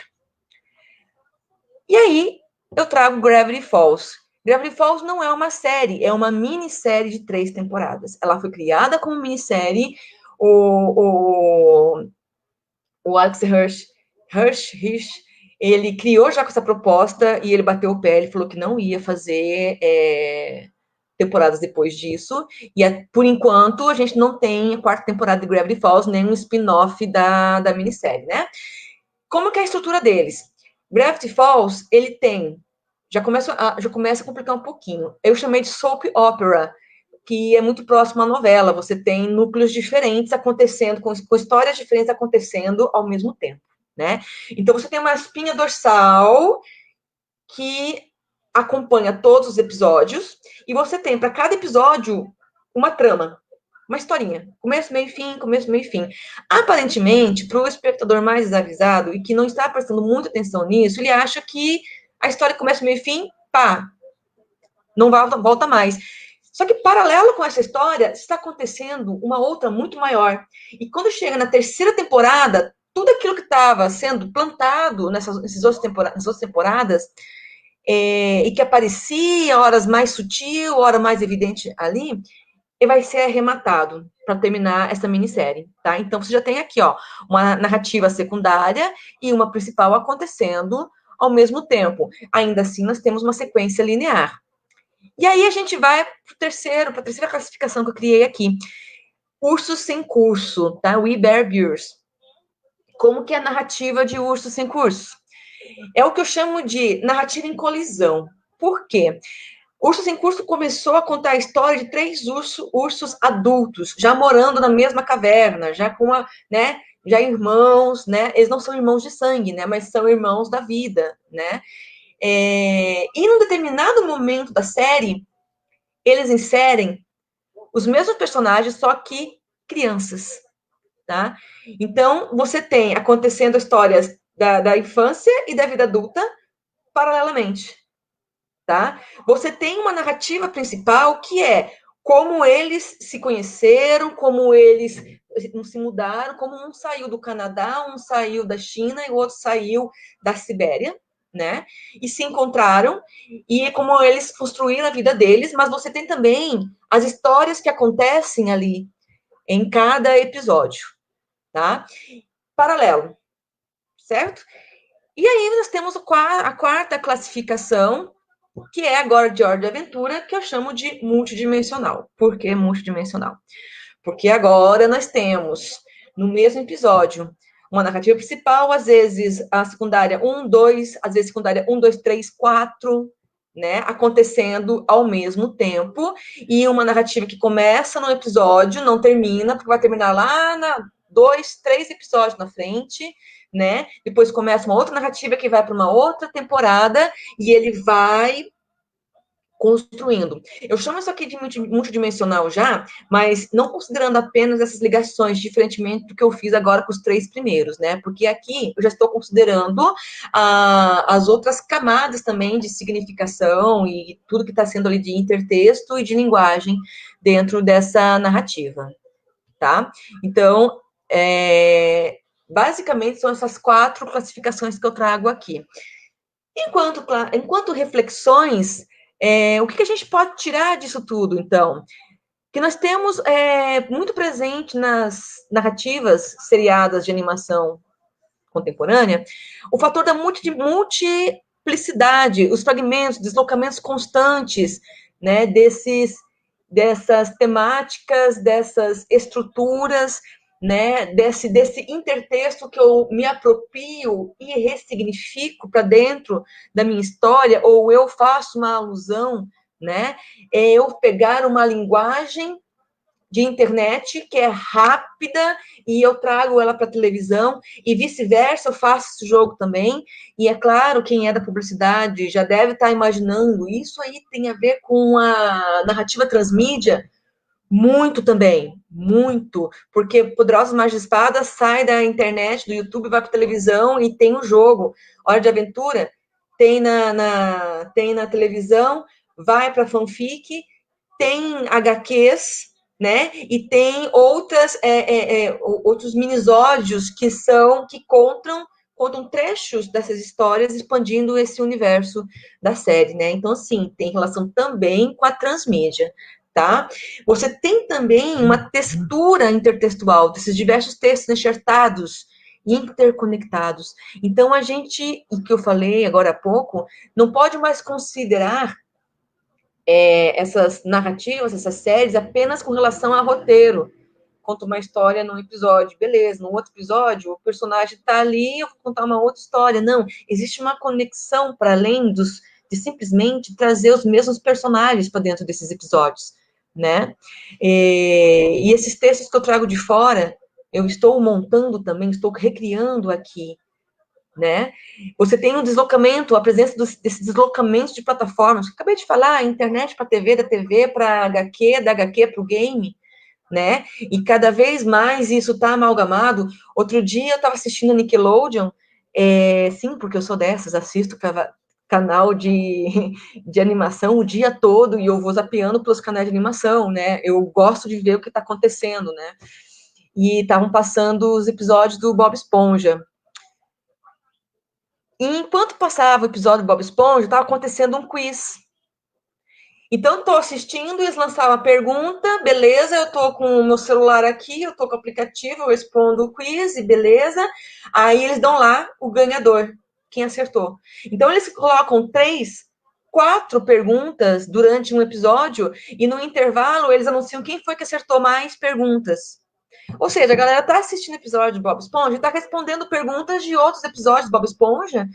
E aí, eu trago Gravity Falls. Gravity Falls não é uma série, é uma minissérie de 3 temporadas. Ela foi criada como minissérie. O Alex Hirsch, ele criou já com essa proposta e ele bateu o pé, ele falou que não ia fazer temporadas depois disso, e por enquanto a gente não tem a 4ª temporada de Gravity Falls, nem um spin-off da minissérie, né? Como que é a estrutura deles? Gravity Falls, ele tem, já começa a complicar um pouquinho, eu chamei de soap opera, que é muito próximo à novela, você tem núcleos diferentes acontecendo, com histórias diferentes acontecendo ao mesmo tempo, né? Então, você tem uma espinha dorsal que acompanha todos os episódios, e você tem, para cada episódio, uma trama, uma historinha. Começo, meio e fim, começo, meio e fim. Aparentemente, para o espectador mais desavisado e que não está prestando muita atenção nisso, ele acha que a história começa, meio e fim, pá, não volta mais. Só que, paralelo com essa história, está acontecendo uma outra muito maior. E quando chega na 3ª temporada, tudo aquilo que estava sendo plantado nessas outras temporadas, e que aparecia horas mais sutil, hora mais evidente ali, e vai ser arrematado para terminar essa minissérie, tá? Então, você já tem aqui, ó, uma narrativa secundária e uma principal acontecendo ao mesmo tempo. Ainda assim, nós temos uma sequência linear. E aí a gente vai para a terceira classificação que eu criei aqui. Ursos sem curso, tá? We Bear Bears. Como que é a narrativa de Ursos sem curso? É o que eu chamo de narrativa em colisão. Por quê? Urso Sem Curso começou a contar a história de 3 ursos adultos, já morando na mesma caverna, já com né, já irmãos, né? Eles não são irmãos de sangue, né? Mas são irmãos da vida, né? E num determinado momento da série, eles inserem os mesmos personagens, só que crianças, tá? Então, você tem acontecendo histórias da infância e da vida adulta paralelamente, tá? Você tem uma narrativa principal que é como eles se conheceram, como eles se mudaram, como um saiu do Canadá, um saiu da China e o outro saiu da Sibéria, né? E se encontraram, e como eles construíram a vida deles, mas você tem também as histórias que acontecem ali em cada episódio, tá? Paralelo, certo? E aí nós temos a quarta classificação, que é agora de ordem de aventura, que eu chamo de multidimensional. Por que multidimensional? Porque agora nós temos, no mesmo episódio, uma narrativa principal, às vezes a secundária 1, 2, às vezes secundária 1, 2, 3, 4, né, acontecendo ao mesmo tempo, e uma narrativa que começa no episódio, não termina, porque vai terminar lá na 2, 3 episódios na frente, né? Depois começa uma outra narrativa que vai para uma outra temporada, e ele vai construindo. Eu chamo isso aqui de multidimensional já, mas não considerando apenas essas ligações, diferentemente do que eu fiz agora com os 3 primeiros, né? Porque aqui eu já estou considerando as outras camadas também de significação e tudo que está sendo ali de intertexto e de linguagem dentro dessa narrativa, tá? Então, basicamente são essas 4 classificações que eu trago aqui. Enquanto reflexões, o que a gente pode tirar disso tudo, então? Que nós temos muito presente nas narrativas seriadas de animação contemporânea o fator da multiplicidade, os fragmentos, deslocamentos constantes, né, dessas temáticas, dessas estruturas, né, desse intertexto que eu me aproprio e ressignifico para dentro da minha história, ou eu faço uma alusão, né, eu pegar uma linguagem de internet que é rápida e eu trago ela para a televisão e vice-versa, eu faço esse jogo também. E é claro, quem é da publicidade já deve estar imaginando, isso aí tem a ver com a narrativa transmídia, muito também, muito, porque Poderosos Mágicos de Espada sai da internet, do YouTube, vai para televisão e tem o jogo. Hora de Aventura tem tem na televisão, vai para fanfic, tem HQs, né? E tem outros minisódios que contam trechos dessas histórias, expandindo esse universo da série, né? Então, assim, tem relação também com a transmídia, tá? Você tem também uma textura intertextual desses diversos textos enxertados e interconectados. Então, a gente, o que eu falei agora há pouco, não pode mais considerar essas narrativas, essas séries, apenas com relação a roteiro. Conta uma história num episódio, beleza, no outro episódio o personagem está ali, eu vou contar uma outra história. Não, existe uma conexão para além de simplesmente trazer os mesmos personagens para dentro desses episódios, né? E esses textos que eu trago de fora, eu estou montando também, estou recriando aqui, né? Você tem um deslocamento, a presença desses deslocamentos de plataformas. Acabei de falar, internet para TV, da TV para HQ, da HQ para o game, né? E cada vez mais isso está amalgamado. Outro dia eu estava assistindo a Nickelodeon, sim, porque eu sou dessas, assisto canal de animação o dia todo e eu vou zapeando pelos canais de animação, né? Eu gosto de ver o que está acontecendo, né? E estavam passando os episódios do Bob Esponja. E enquanto passava o episódio do Bob Esponja, estava acontecendo um quiz. Então, estou assistindo, eles lançavam a pergunta, beleza, eu estou com o meu celular aqui, eu estou com o aplicativo, eu respondo o quiz, e beleza. Aí eles dão lá o ganhador, quem acertou. Então, eles colocam 3, 4 perguntas durante um episódio, e no intervalo eles anunciam quem foi que acertou mais perguntas. Ou seja, a galera tá assistindo episódio de Bob Esponja e tá respondendo perguntas de outros episódios de Bob Esponja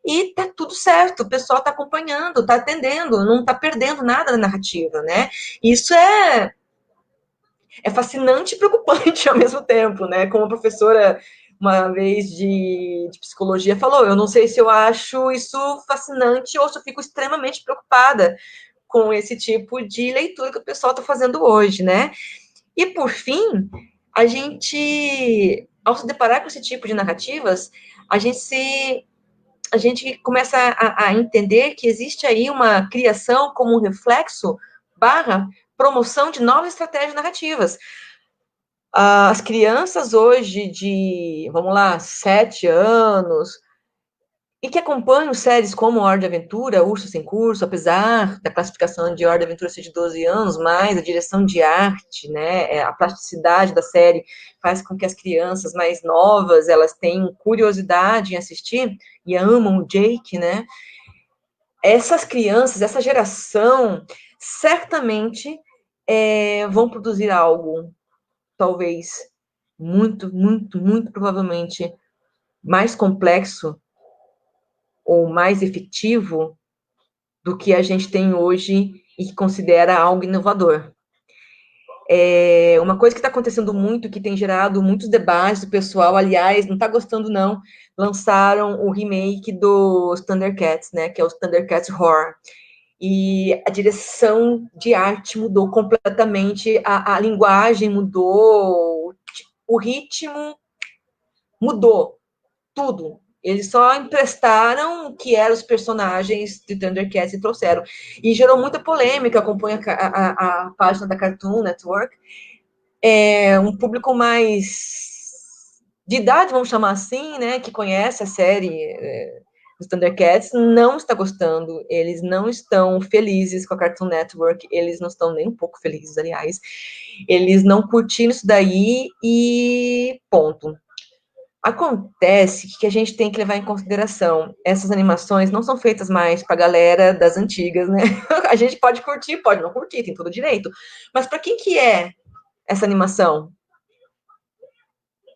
e tá tudo certo, o pessoal tá acompanhando, tá atendendo, não tá perdendo nada da narrativa, né? Isso é fascinante e preocupante ao mesmo tempo, né? Como a professora uma vez de psicologia falou, eu não sei se eu acho isso fascinante ou se eu fico extremamente preocupada com esse tipo de leitura que o pessoal está fazendo hoje, né? E por fim, a gente, ao se deparar com esse tipo de narrativas, a gente começa a entender que existe aí uma criação como um reflexo barra promoção de novas estratégias narrativas. As crianças hoje de, vamos lá, 7 anos, e que acompanham séries como Hora de Aventura, Urso Sem Curso, apesar da classificação de Hora de Aventura ser de 12 anos, mas a direção de arte, né, a plasticidade da série faz com que as crianças mais novas, elas tenham curiosidade em assistir e amam o Jake, né? Essas crianças, essa geração, certamente vão produzir algo, talvez, muito, muito, muito provavelmente mais complexo ou mais efetivo do que a gente tem hoje e que considera algo inovador. Uma coisa que está acontecendo muito, que tem gerado muitos debates do pessoal, aliás, não está gostando não, lançaram o remake dos Thundercats, né, que é os Thundercats Roar, e a direção de arte mudou completamente, a linguagem mudou, o ritmo mudou, tudo. Eles só emprestaram o que eram os personagens de Thundercats e trouxeram. E gerou muita polêmica, acompanha a página da Cartoon Network. Um público mais de idade, vamos chamar assim, né, que conhece a série dos Thundercats, não está gostando. Eles não estão felizes com a Cartoon Network. Eles não estão nem um pouco felizes, aliás. Eles não curtiram isso daí e ponto. Acontece que a gente tem que levar em consideração, essas animações não são feitas mais para a galera das antigas, né? A gente pode curtir, pode não curtir, tem todo direito. Mas para quem que é essa animação?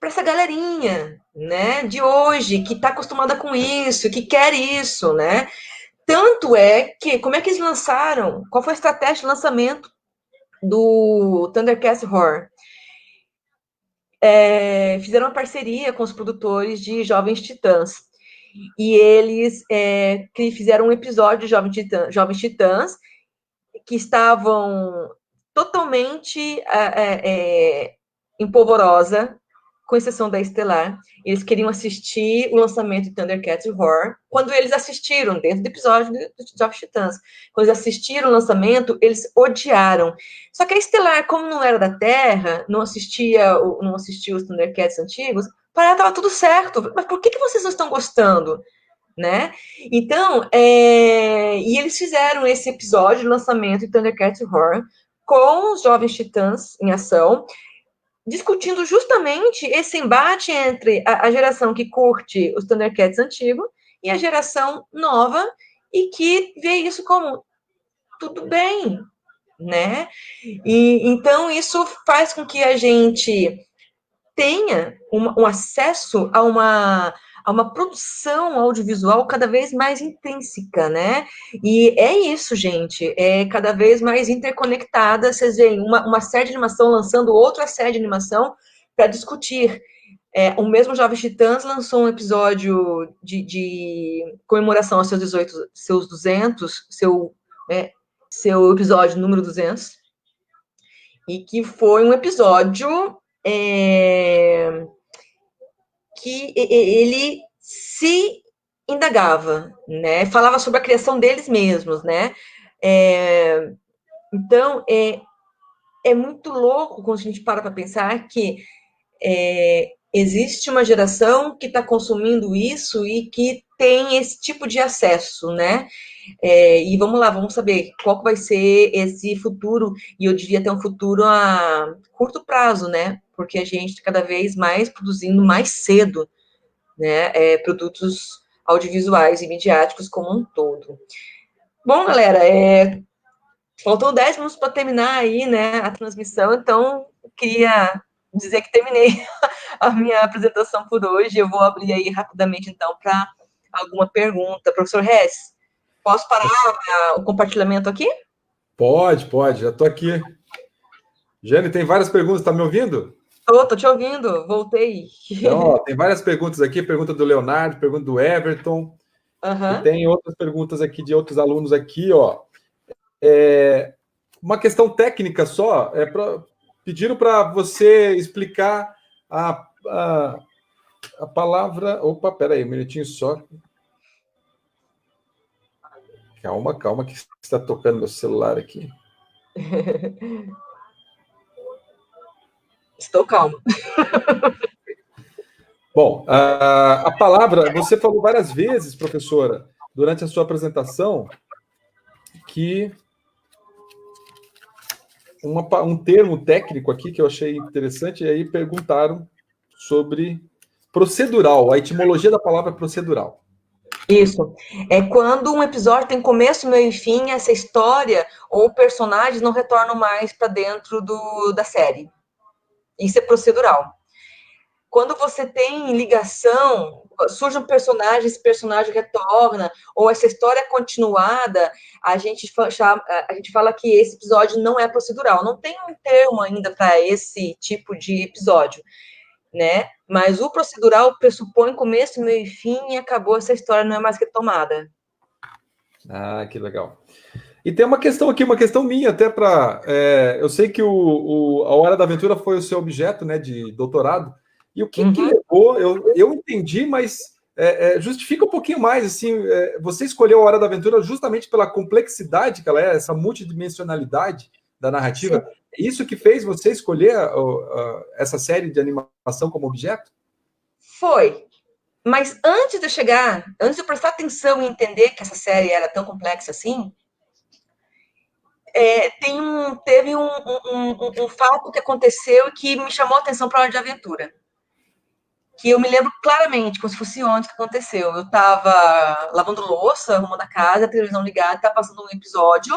Para essa galerinha, né, de hoje, que está acostumada com isso, que quer isso, né? Tanto é que, como é que eles lançaram? Qual foi a estratégia de lançamento do Thundercats Horror? Fizeram uma parceria com os produtores de Jovens Titãs. E eles fizeram um episódio de Jovens Titãs que estavam totalmente em polvorosa, com exceção da Estelar. Eles queriam assistir o lançamento de Thundercats Roar. Quando eles assistiram, dentro do episódio dos Jovens Titãs, quando eles assistiram o lançamento, eles odiaram. Só que a Estelar, como não era da Terra, não assistia os Thundercats antigos, para ela estava tudo certo. Mas por que vocês não estão gostando? Né? Então, e eles fizeram esse episódio de lançamento de Thundercats Roar com os Jovens Titãs em ação, discutindo justamente esse embate entre a geração que curte os Thundercats antigos e a geração nova e que vê isso como tudo bem, né? E então isso faz com que a gente tenha um acesso a uma produção audiovisual cada vez mais intrínseca, né? E é isso, gente, é cada vez mais interconectada. Vocês veem uma série de animação lançando outra série de animação para discutir. O mesmo Jovens Titãs lançou um episódio de comemoração aos seus 18, seus 200, seu episódio número 200, e que foi um episódio que ele se indagava, né? Falava sobre a criação deles mesmos, né? Então, é muito louco quando a gente para pensar que existe uma geração que está consumindo isso e que tem esse tipo de acesso, né? E vamos lá, vamos saber qual que vai ser esse futuro, e eu devia ter um futuro a curto prazo, né? Porque a gente cada vez mais produzindo mais cedo, né? Produtos audiovisuais e midiáticos como um todo. Bom, galera, faltou 10 minutos para terminar aí, né, a transmissão, então eu queria dizer que terminei a minha apresentação por hoje. Eu vou abrir aí rapidamente, então, para alguma pergunta. Professor Hess, posso parar o compartilhamento aqui? Pode, já estou aqui. Jane, tem várias perguntas, está me ouvindo? Estou te ouvindo, voltei. Então, ó, tem várias perguntas aqui, pergunta do Leonardo, pergunta do Everton, e tem outras perguntas aqui de outros alunos aqui, ó. Uma questão técnica só, pediram para você explicar a palavra... Opa, peraí, um minutinho só. Calma, que está tocando meu celular aqui. Estou calmo. Bom, a palavra, você falou várias vezes, professora, durante a sua apresentação, que um termo técnico aqui que eu achei interessante, e aí perguntaram sobre procedural, a etimologia da palavra procedural. Isso. É quando um episódio tem começo, meio e fim, essa história ou personagens não retornam mais para dentro da série. Isso é procedural. Quando você tem ligação, surge um personagem, esse personagem retorna, ou essa história é continuada, a gente fala que esse episódio não é procedural. Não tem um termo ainda para esse tipo de episódio, né? Mas o procedural pressupõe começo, meio e fim, e acabou, essa história não é mais retomada. Ah, que legal. E tem uma questão aqui, uma questão minha, até para. Eu sei que a Hora da Aventura foi o seu objeto, né, de doutorado. E o que levou? Eu entendi, mas justifica um pouquinho mais. Assim, você escolheu a Hora da Aventura justamente pela complexidade que ela é, essa multidimensionalidade da narrativa. Sim. É isso que fez você escolher essa série de animação como objeto? Foi. Mas antes de eu prestar atenção e entender que essa série era tão complexa assim, teve um fato que aconteceu que me chamou a atenção para a Hora de Aventura. Que eu me lembro claramente, como se fosse ontem que aconteceu. Eu estava lavando louça, arrumando a casa, a televisão ligada, estava passando um episódio,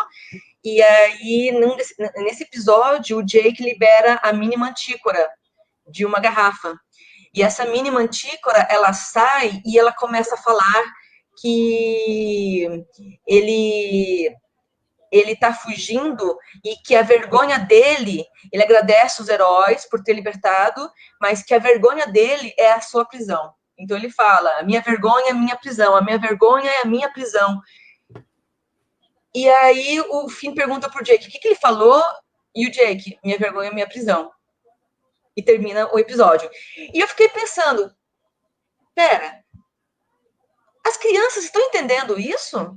e aí, nesse episódio, o Jake libera a mini mantícora de uma garrafa. E essa mini mantícora, ela sai e ela começa a falar que ele ele está fugindo e que a vergonha dele, ele agradece os heróis por ter libertado, mas que a vergonha dele é a sua prisão. Então ele fala: a minha vergonha é a minha prisão, a minha vergonha é a minha prisão. E aí o Finn pergunta pro Jake: o que ele falou? E o Jake: minha vergonha é a minha prisão. E termina o episódio. E eu fiquei pensando: pera, as crianças estão entendendo isso?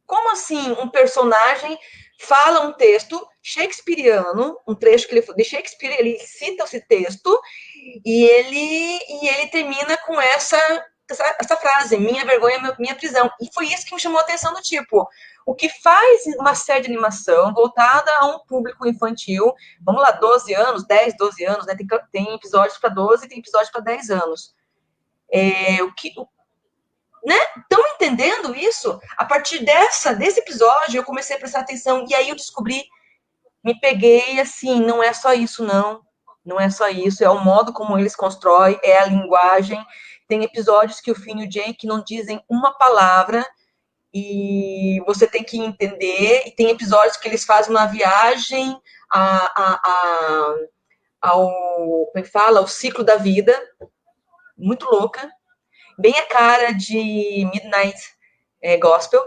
Como assim um personagem fala um texto shakespeariano, um trecho que ele de Shakespeare, ele cita esse texto e ele termina com essa frase: minha vergonha é minha prisão. E foi isso que me chamou a atenção, do tipo, o que faz uma série de animação voltada a um público infantil, vamos lá, 12 anos, 10, 12 anos, né? Tem episódios para 12, tem episódios para 10 anos. Né? Estão entendendo isso? A partir desse episódio, eu comecei a prestar atenção, e aí eu descobri, me peguei assim, não é só isso, não. Não é só isso, é o modo como eles constroem, é a linguagem. Tem episódios que o Finn e o Jake não dizem uma palavra, e você tem que entender, e tem episódios que eles fazem uma viagem ao, como é que fala, ao ciclo da vida, muito louca, bem a cara de Midnight Gospel,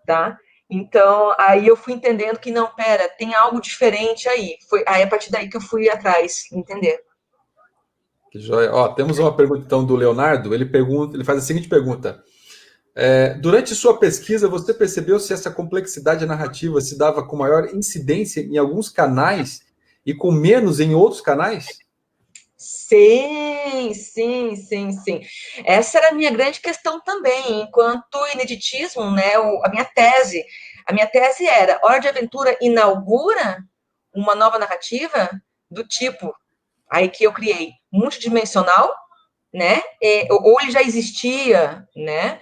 tá? Então, aí eu fui entendendo que, não, pera, tem algo diferente aí. Foi aí a partir daí que eu fui atrás, entender. Que joia. Ó, temos uma pergunta então do Leonardo. Ele faz a seguinte pergunta: durante sua pesquisa, você percebeu se essa complexidade narrativa se dava com maior incidência em alguns canais e com menos em outros canais? Sim, sim, sim, sim. Essa era a minha grande questão também, enquanto ineditismo, né? A minha tese. A minha tese era: Hora de Aventura inaugura uma nova narrativa do tipo aí que eu criei, multidimensional, né? Ou ele já existia, né?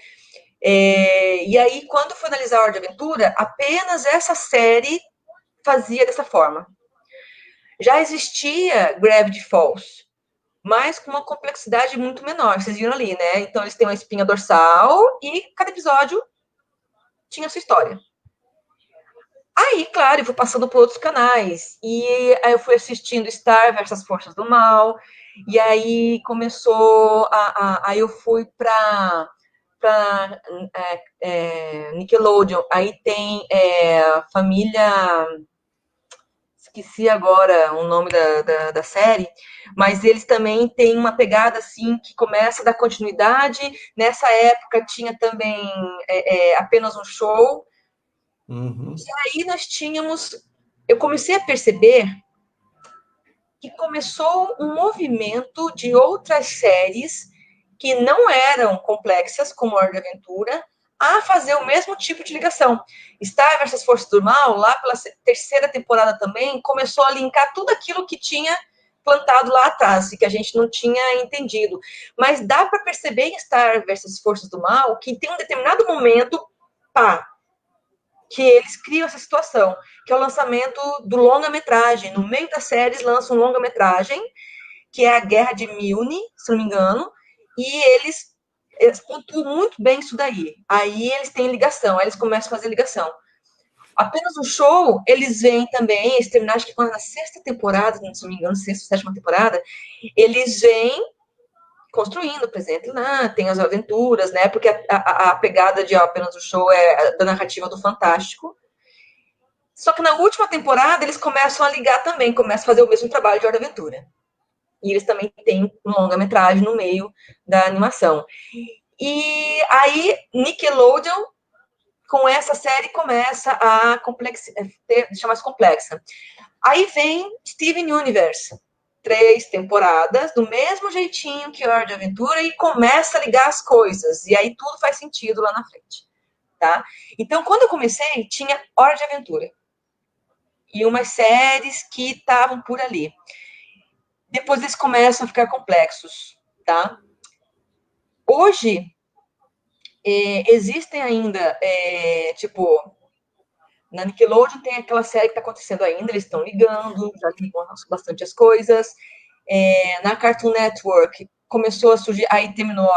E aí, quando eu fui analisar a Hora de Aventura, apenas essa série fazia dessa forma. Já existia Gravity Falls, mas com uma complexidade muito menor, vocês viram ali, né? Então, eles têm uma espinha dorsal e cada episódio tinha sua história. Aí, claro, eu fui passando por outros canais. E aí eu fui assistindo Star versus Forças do Mal. E aí começou aí eu fui para Nickelodeon. Aí tem Família. Esqueci agora o nome da série, mas eles também têm uma pegada assim que começa a dar continuidade. Nessa época tinha também apenas um show. Uhum. Aí nós tínhamos. Eu comecei a perceber que começou um movimento de outras séries que não eram complexas, como Hora de Aventura, a fazer o mesmo tipo de ligação. Star versus Forças do Mal, lá pela terceira temporada também, começou a linkar tudo aquilo que tinha plantado lá atrás, e que a gente não tinha entendido. Mas dá para perceber em Star versus Forças do Mal que tem um determinado momento, que eles criam essa situação, que é o lançamento do longa-metragem. No meio das séries lançam um longa-metragem, que é a Guerra de Milne, se não me engano, e eles pontuam muito bem isso daí. Aí eles têm ligação, aí eles começam a fazer ligação. Apenas um show, eles vêm também, eles terminaram, acho que na sexta temporada, se não me engano, sexta, sétima temporada, eles vêm construindo, por exemplo, tem as aventuras, né? Porque a pegada de apenas um show é da narrativa do Fantástico. Só que na última temporada, eles começam a ligar também, começam a fazer o mesmo trabalho de Hora de Aventura. E eles também têm um longa-metragem no meio da animação. E aí, Nickelodeon, com essa série, começa a deixar mais complexa. Aí vem Steven Universe, 3 temporadas, do mesmo jeitinho que Hora de Aventura, e começa a ligar as coisas. E aí tudo faz sentido lá na frente. Tá? Então, quando eu comecei, tinha Hora de Aventura. E umas séries que estavam por ali. Depois eles começam a ficar complexos, tá? Hoje, existem ainda, na Nickelodeon tem aquela série que está acontecendo ainda, eles estão ligando, já ligam bastante as coisas. Na Cartoon Network começou a surgir, aí terminou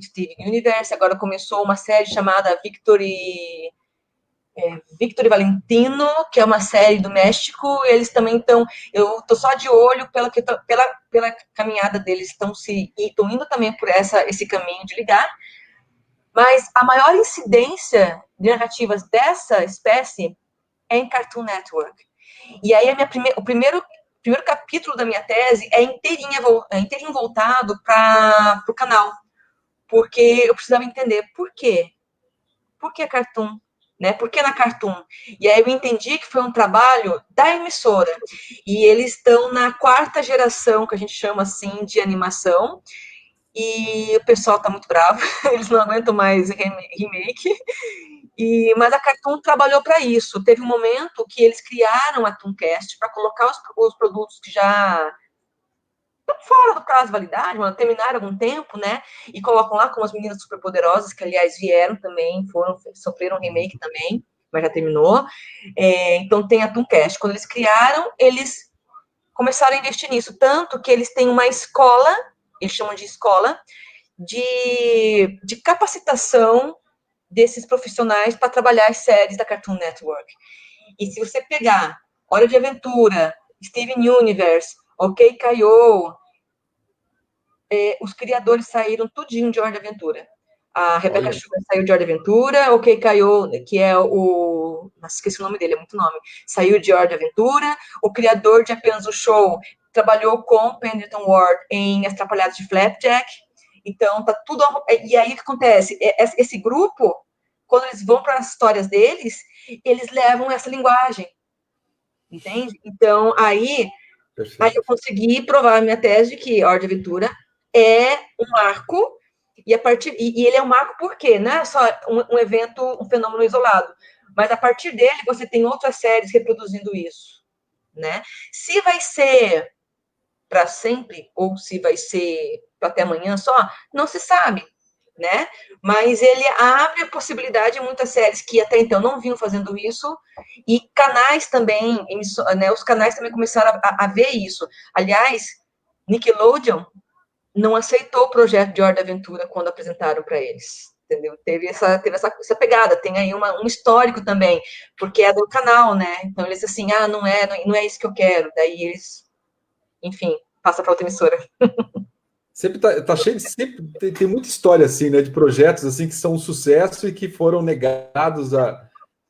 Steven Universe, agora começou uma série chamada Victory Valentino, que é uma série do México, eles também estão, eu estou só de olho pela caminhada deles, estão indo também por esse caminho de ligar, mas a maior incidência de narrativas dessa espécie é em Cartoon Network. E aí o primeiro capítulo da minha tese é inteirinho voltado para o canal, porque eu precisava entender por quê. Por que Cartoon? Né? Por que na Cartoon? E aí eu entendi que foi um trabalho da emissora. E eles estão na 4ª geração, que a gente chama assim, de animação. E o pessoal está muito bravo, eles não aguentam mais remake. Mas a Cartoon trabalhou para isso. Teve um momento que eles criaram a Tooncast para colocar os produtos que já estão fora do prazo de validade, mas terminaram algum tempo, né? E colocam lá como as meninas superpoderosas, que aliás vieram também, sofreram um remake também, mas já terminou. Então tem a Tooncast. Quando eles criaram, eles começaram a investir nisso, tanto que eles têm uma escola, eles chamam de escola, de capacitação desses profissionais para trabalhar as séries da Cartoon Network. E se você pegar Hora de Aventura, Steven Universe, OK K.O., os criadores saíram tudinho de Hora de Aventura. A Rebecca Sugar saiu de Hora de Aventura, OK K.O., que é o... Nossa, esqueci o nome dele, é muito nome. Saiu de Hora de Aventura. O criador de Apenas o Show trabalhou com Pendleton Ward em As Trapalhadas de Flapjack. Então, tá tudo... E aí, o que acontece? Esse grupo, quando eles vão para as histórias deles, eles levam essa linguagem. Entende? Então, aí eu consegui provar a minha tese de que Hora de Aventura é um marco, e ele é um marco por quê? Não é só um evento, um fenômeno isolado, mas a partir dele você tem outras séries reproduzindo isso, né? Se vai ser para sempre, ou se vai ser para até amanhã só, não se sabe, né? Mas ele abre a possibilidade de muitas séries que até então não vinham fazendo isso, e canais também, né, os canais também começaram a ver isso. Aliás, Nickelodeon não aceitou o projeto de Hora de Aventura quando apresentaram para eles, entendeu? Teve essa pegada, tem aí um histórico também, porque é do canal, né? Então eles assim, não é isso que eu quero. Daí eles, enfim, passa para outra emissora. Sempre tá cheio de... Sempre tem muita história assim, né, de projetos assim que são um sucesso e que foram negados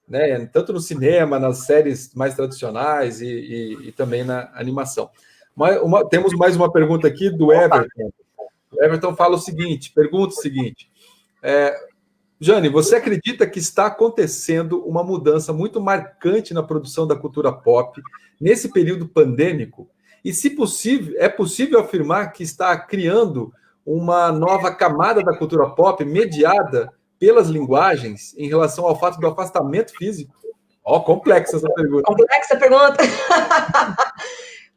né, tanto no cinema, nas séries mais tradicionais e também na animação. Temos mais uma pergunta aqui do Everton. O Everton fala pergunta o seguinte: Jane, você acredita que está acontecendo uma mudança muito marcante na produção da cultura pop nesse período pandêmico? E, se possível, é possível afirmar que está criando uma nova camada da cultura pop mediada pelas linguagens em relação ao fato do afastamento físico? Ó, complexa essa pergunta. Complexa pergunta.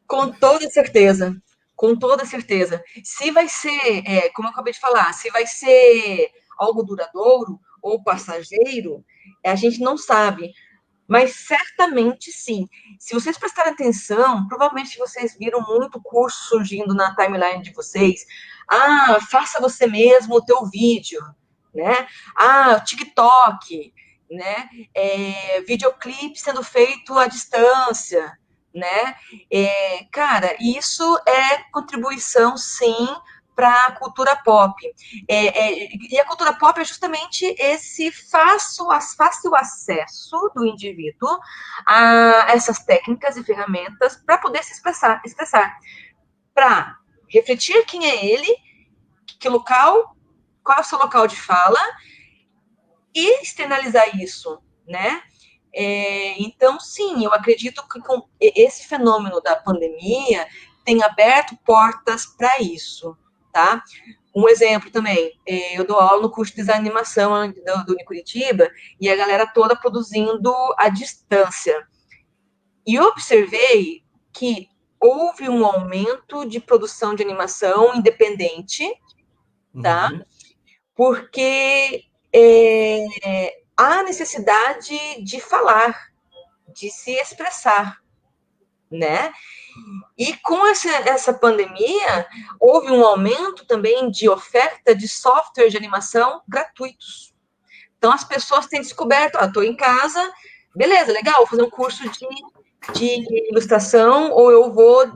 Com toda certeza. Com toda certeza. Se vai ser, como eu acabei de falar, se vai ser algo duradouro ou passageiro, a gente não sabe. Mas certamente sim. Se vocês prestarem atenção, provavelmente vocês viram muito curso surgindo na timeline de vocês. Ah, faça você mesmo o teu vídeo, né? Ah, TikTok, né? Videoclipe sendo feito à distância, né? Cara, isso é contribuição, sim, para a cultura pop. E a cultura pop é justamente esse fácil acesso do indivíduo a essas técnicas e ferramentas para poder se expressar para refletir quem é ele, que local, qual é o seu local de fala e externalizar isso, né? Então, sim, eu acredito que com esse fenômeno da pandemia tem aberto portas para isso, tá? Um exemplo também, eu dou aula no curso de design e animação do Unicuritiba e a galera toda produzindo à distância. E eu observei que houve um aumento de produção de animação independente, tá? Porque há necessidade de falar, de se expressar, né? E com essa pandemia, houve um aumento também de oferta de software de animação gratuitos. Então, as pessoas têm descoberto, estou em casa, beleza, legal, vou fazer um curso de ilustração, ou eu vou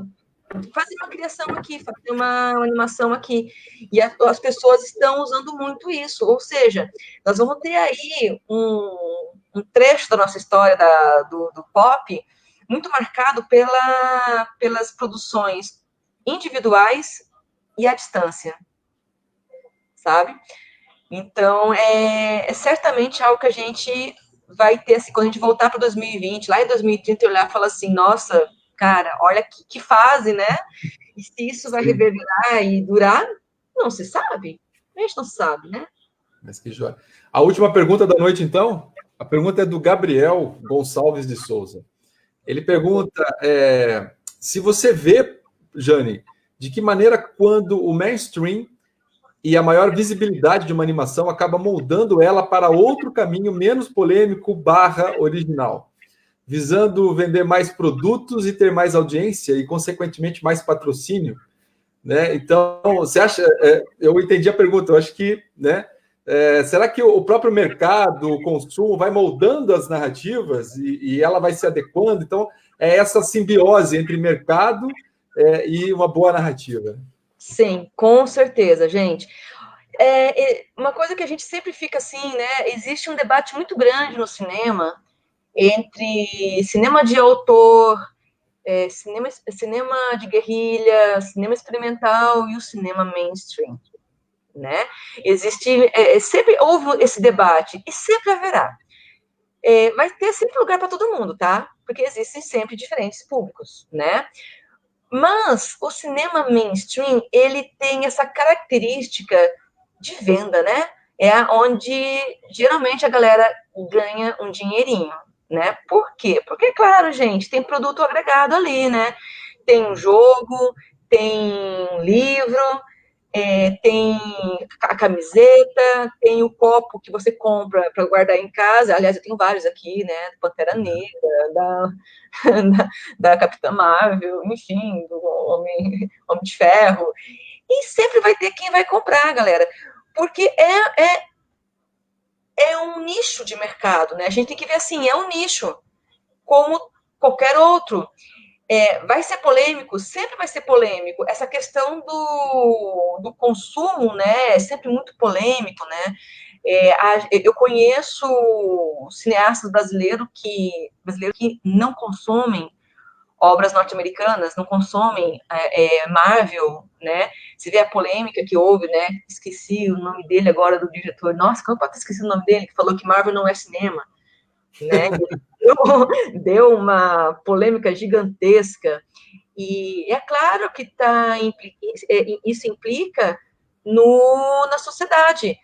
fazer uma criação aqui, fazer uma animação aqui. E as pessoas estão usando muito isso. Ou seja, nós vamos ter aí um trecho da nossa história do pop muito marcado pelas produções individuais e à distância, sabe? Então, é certamente algo que a gente vai ter, assim, quando a gente voltar para 2020, lá em 2030, olhar e falar assim, nossa, cara, olha que fase, né? E se isso vai reverberar e durar, não se sabe. A gente não sabe, né? Mas que joia. A última pergunta da noite, então. A pergunta é do Gabriel Gonçalves de Souza. Ele pergunta se você vê, Jane, de que maneira quando o mainstream e a maior visibilidade de uma animação acaba moldando ela para outro caminho menos polêmico / original, visando vender mais produtos e ter mais audiência e, consequentemente, mais patrocínio, né? Então, você acha... eu entendi a pergunta, eu acho que, né? Será que o próprio mercado, o consumo, vai moldando as narrativas e ela vai se adequando? Então, é essa simbiose entre mercado e uma boa narrativa. Sim, com certeza, gente. Uma coisa que a gente sempre fica assim, né? Existe um debate muito grande no cinema entre cinema de autor, cinema de guerrilha, cinema experimental e o cinema mainstream, né? Sempre houve esse debate e sempre haverá. Vai ter sempre lugar para todo mundo, tá? Porque existem sempre diferentes públicos, né? Mas o cinema mainstream, ele tem essa característica de venda, né? É onde geralmente a galera ganha um dinheirinho, né? Por quê? Porque, claro, gente, tem produto agregado ali, né? Tem um jogo, tem um livro, tem a camiseta, tem o copo que você compra para guardar em casa. Aliás, eu tenho vários aqui, né? Pantera Negra, da Capitã Marvel, enfim, do Homem de Ferro. E sempre vai ter quem vai comprar, galera. Porque é um nicho de mercado, né? A gente tem que ver assim, é um nicho, como qualquer outro. Vai ser polêmico? Sempre vai ser polêmico. Essa questão do consumo, né, é sempre muito polêmico, né? Eu conheço cineastas brasileiros que não consomem obras norte-americanas, não consomem Marvel, né? Você vê a polêmica que houve, né? Esqueci o nome dele agora, do diretor. Nossa, como eu posso esquecer o nome dele? Que falou que Marvel não é cinema, né? Deu uma polêmica gigantesca. E é claro que isso implica na sociedade.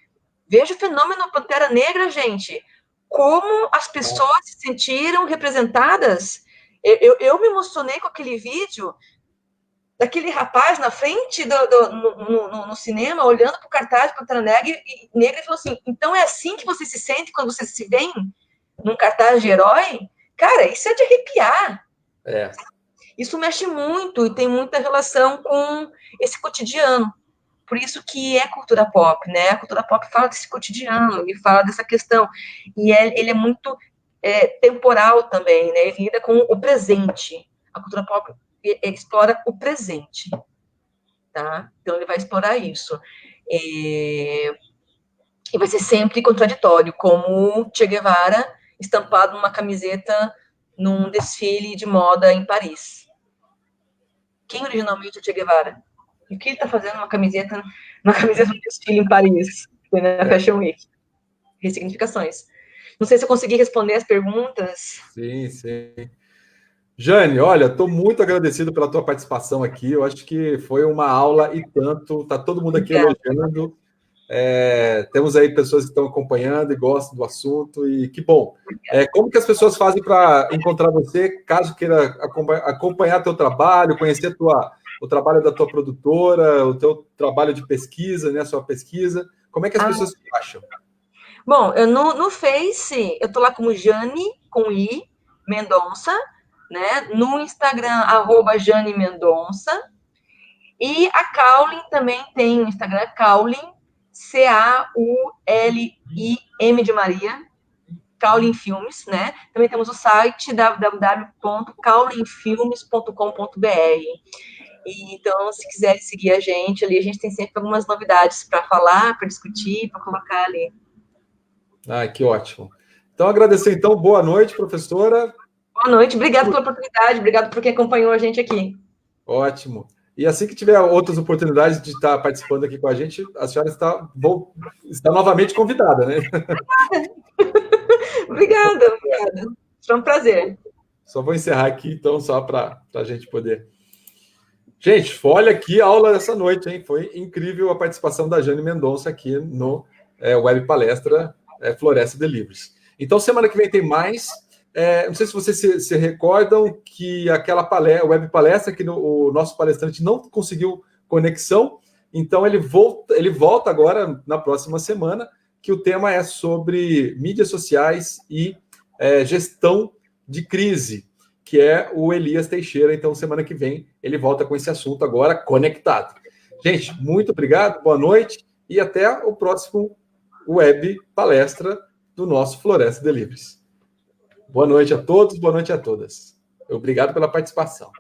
Veja o fenômeno Pantera Negra, gente. Como as pessoas se sentiram representadas. Eu me emocionei com aquele vídeo daquele rapaz na frente no cinema, olhando para o cartaz do Pantera Negra e falou assim, então é assim que você se sente quando você se vê num cartaz de herói? Cara, isso é de arrepiar. É. Isso mexe muito e tem muita relação com esse cotidiano. Por isso que é cultura pop, né? A cultura pop fala desse cotidiano, ele fala dessa questão. E ele é muito temporal também, né? Ele lida com o presente. A cultura pop explora o presente, tá? Então, ele vai explorar isso. E vai ser sempre contraditório, como Che Guevara estampado numa camiseta num desfile de moda em Paris. Quem originalmente é Che Guevara? E o que ele está fazendo numa camiseta de desfile em Paris, na Fashion Week? Ressignificações. Não sei se eu consegui responder as perguntas. Sim, sim. Jane, olha, estou muito agradecido pela tua participação aqui. Eu acho que foi uma aula e tanto. Está todo mundo aqui elogiando. Temos aí pessoas que estão acompanhando e gostam do assunto. E que bom. Como que as pessoas fazem para encontrar você, caso queira acompanhar teu trabalho, conhecer o trabalho da tua produtora, o teu trabalho de pesquisa, né, a sua pesquisa? Como é que as pessoas te acham? Bom, no Face, eu tô lá como Jane, com I, Mendonça, né? No Instagram, @Jane Mendonça. E a Caulin também tem o Instagram, Caulin, Caullim de Maria, Caulin Filmes, né? Também temos o site www.caulinfilmes.com.br. Então, se quiserem seguir a gente ali, a gente tem sempre algumas novidades para falar, para discutir, para colocar ali. Que ótimo. Então, agradecer, então. Boa noite, professora. Boa noite, obrigado pela oportunidade, obrigado por quem acompanhou a gente aqui. Ótimo. E assim que tiver outras oportunidades de estar participando aqui com a gente, a senhora está novamente convidada, né? Obrigada. Foi um prazer. Só vou encerrar aqui, então, só para a gente poder. Gente, olha aqui a aula dessa noite, hein? Foi incrível a participação da Jane Mendonça aqui no Web Palestra Floresta de Livros. Então, semana que vem tem mais. Não sei se vocês se recordam que aquela web palestra que o nosso palestrante não conseguiu conexão, então ele volta agora na próxima semana, que o tema é sobre mídias sociais e gestão de crise, que é o Elias Teixeira. Então, semana que vem, ele volta com esse assunto agora conectado. Gente, muito obrigado, boa noite e até o próximo web palestra do nosso Floresta de Livros. Boa noite a todos, boa noite a todas. Obrigado pela participação.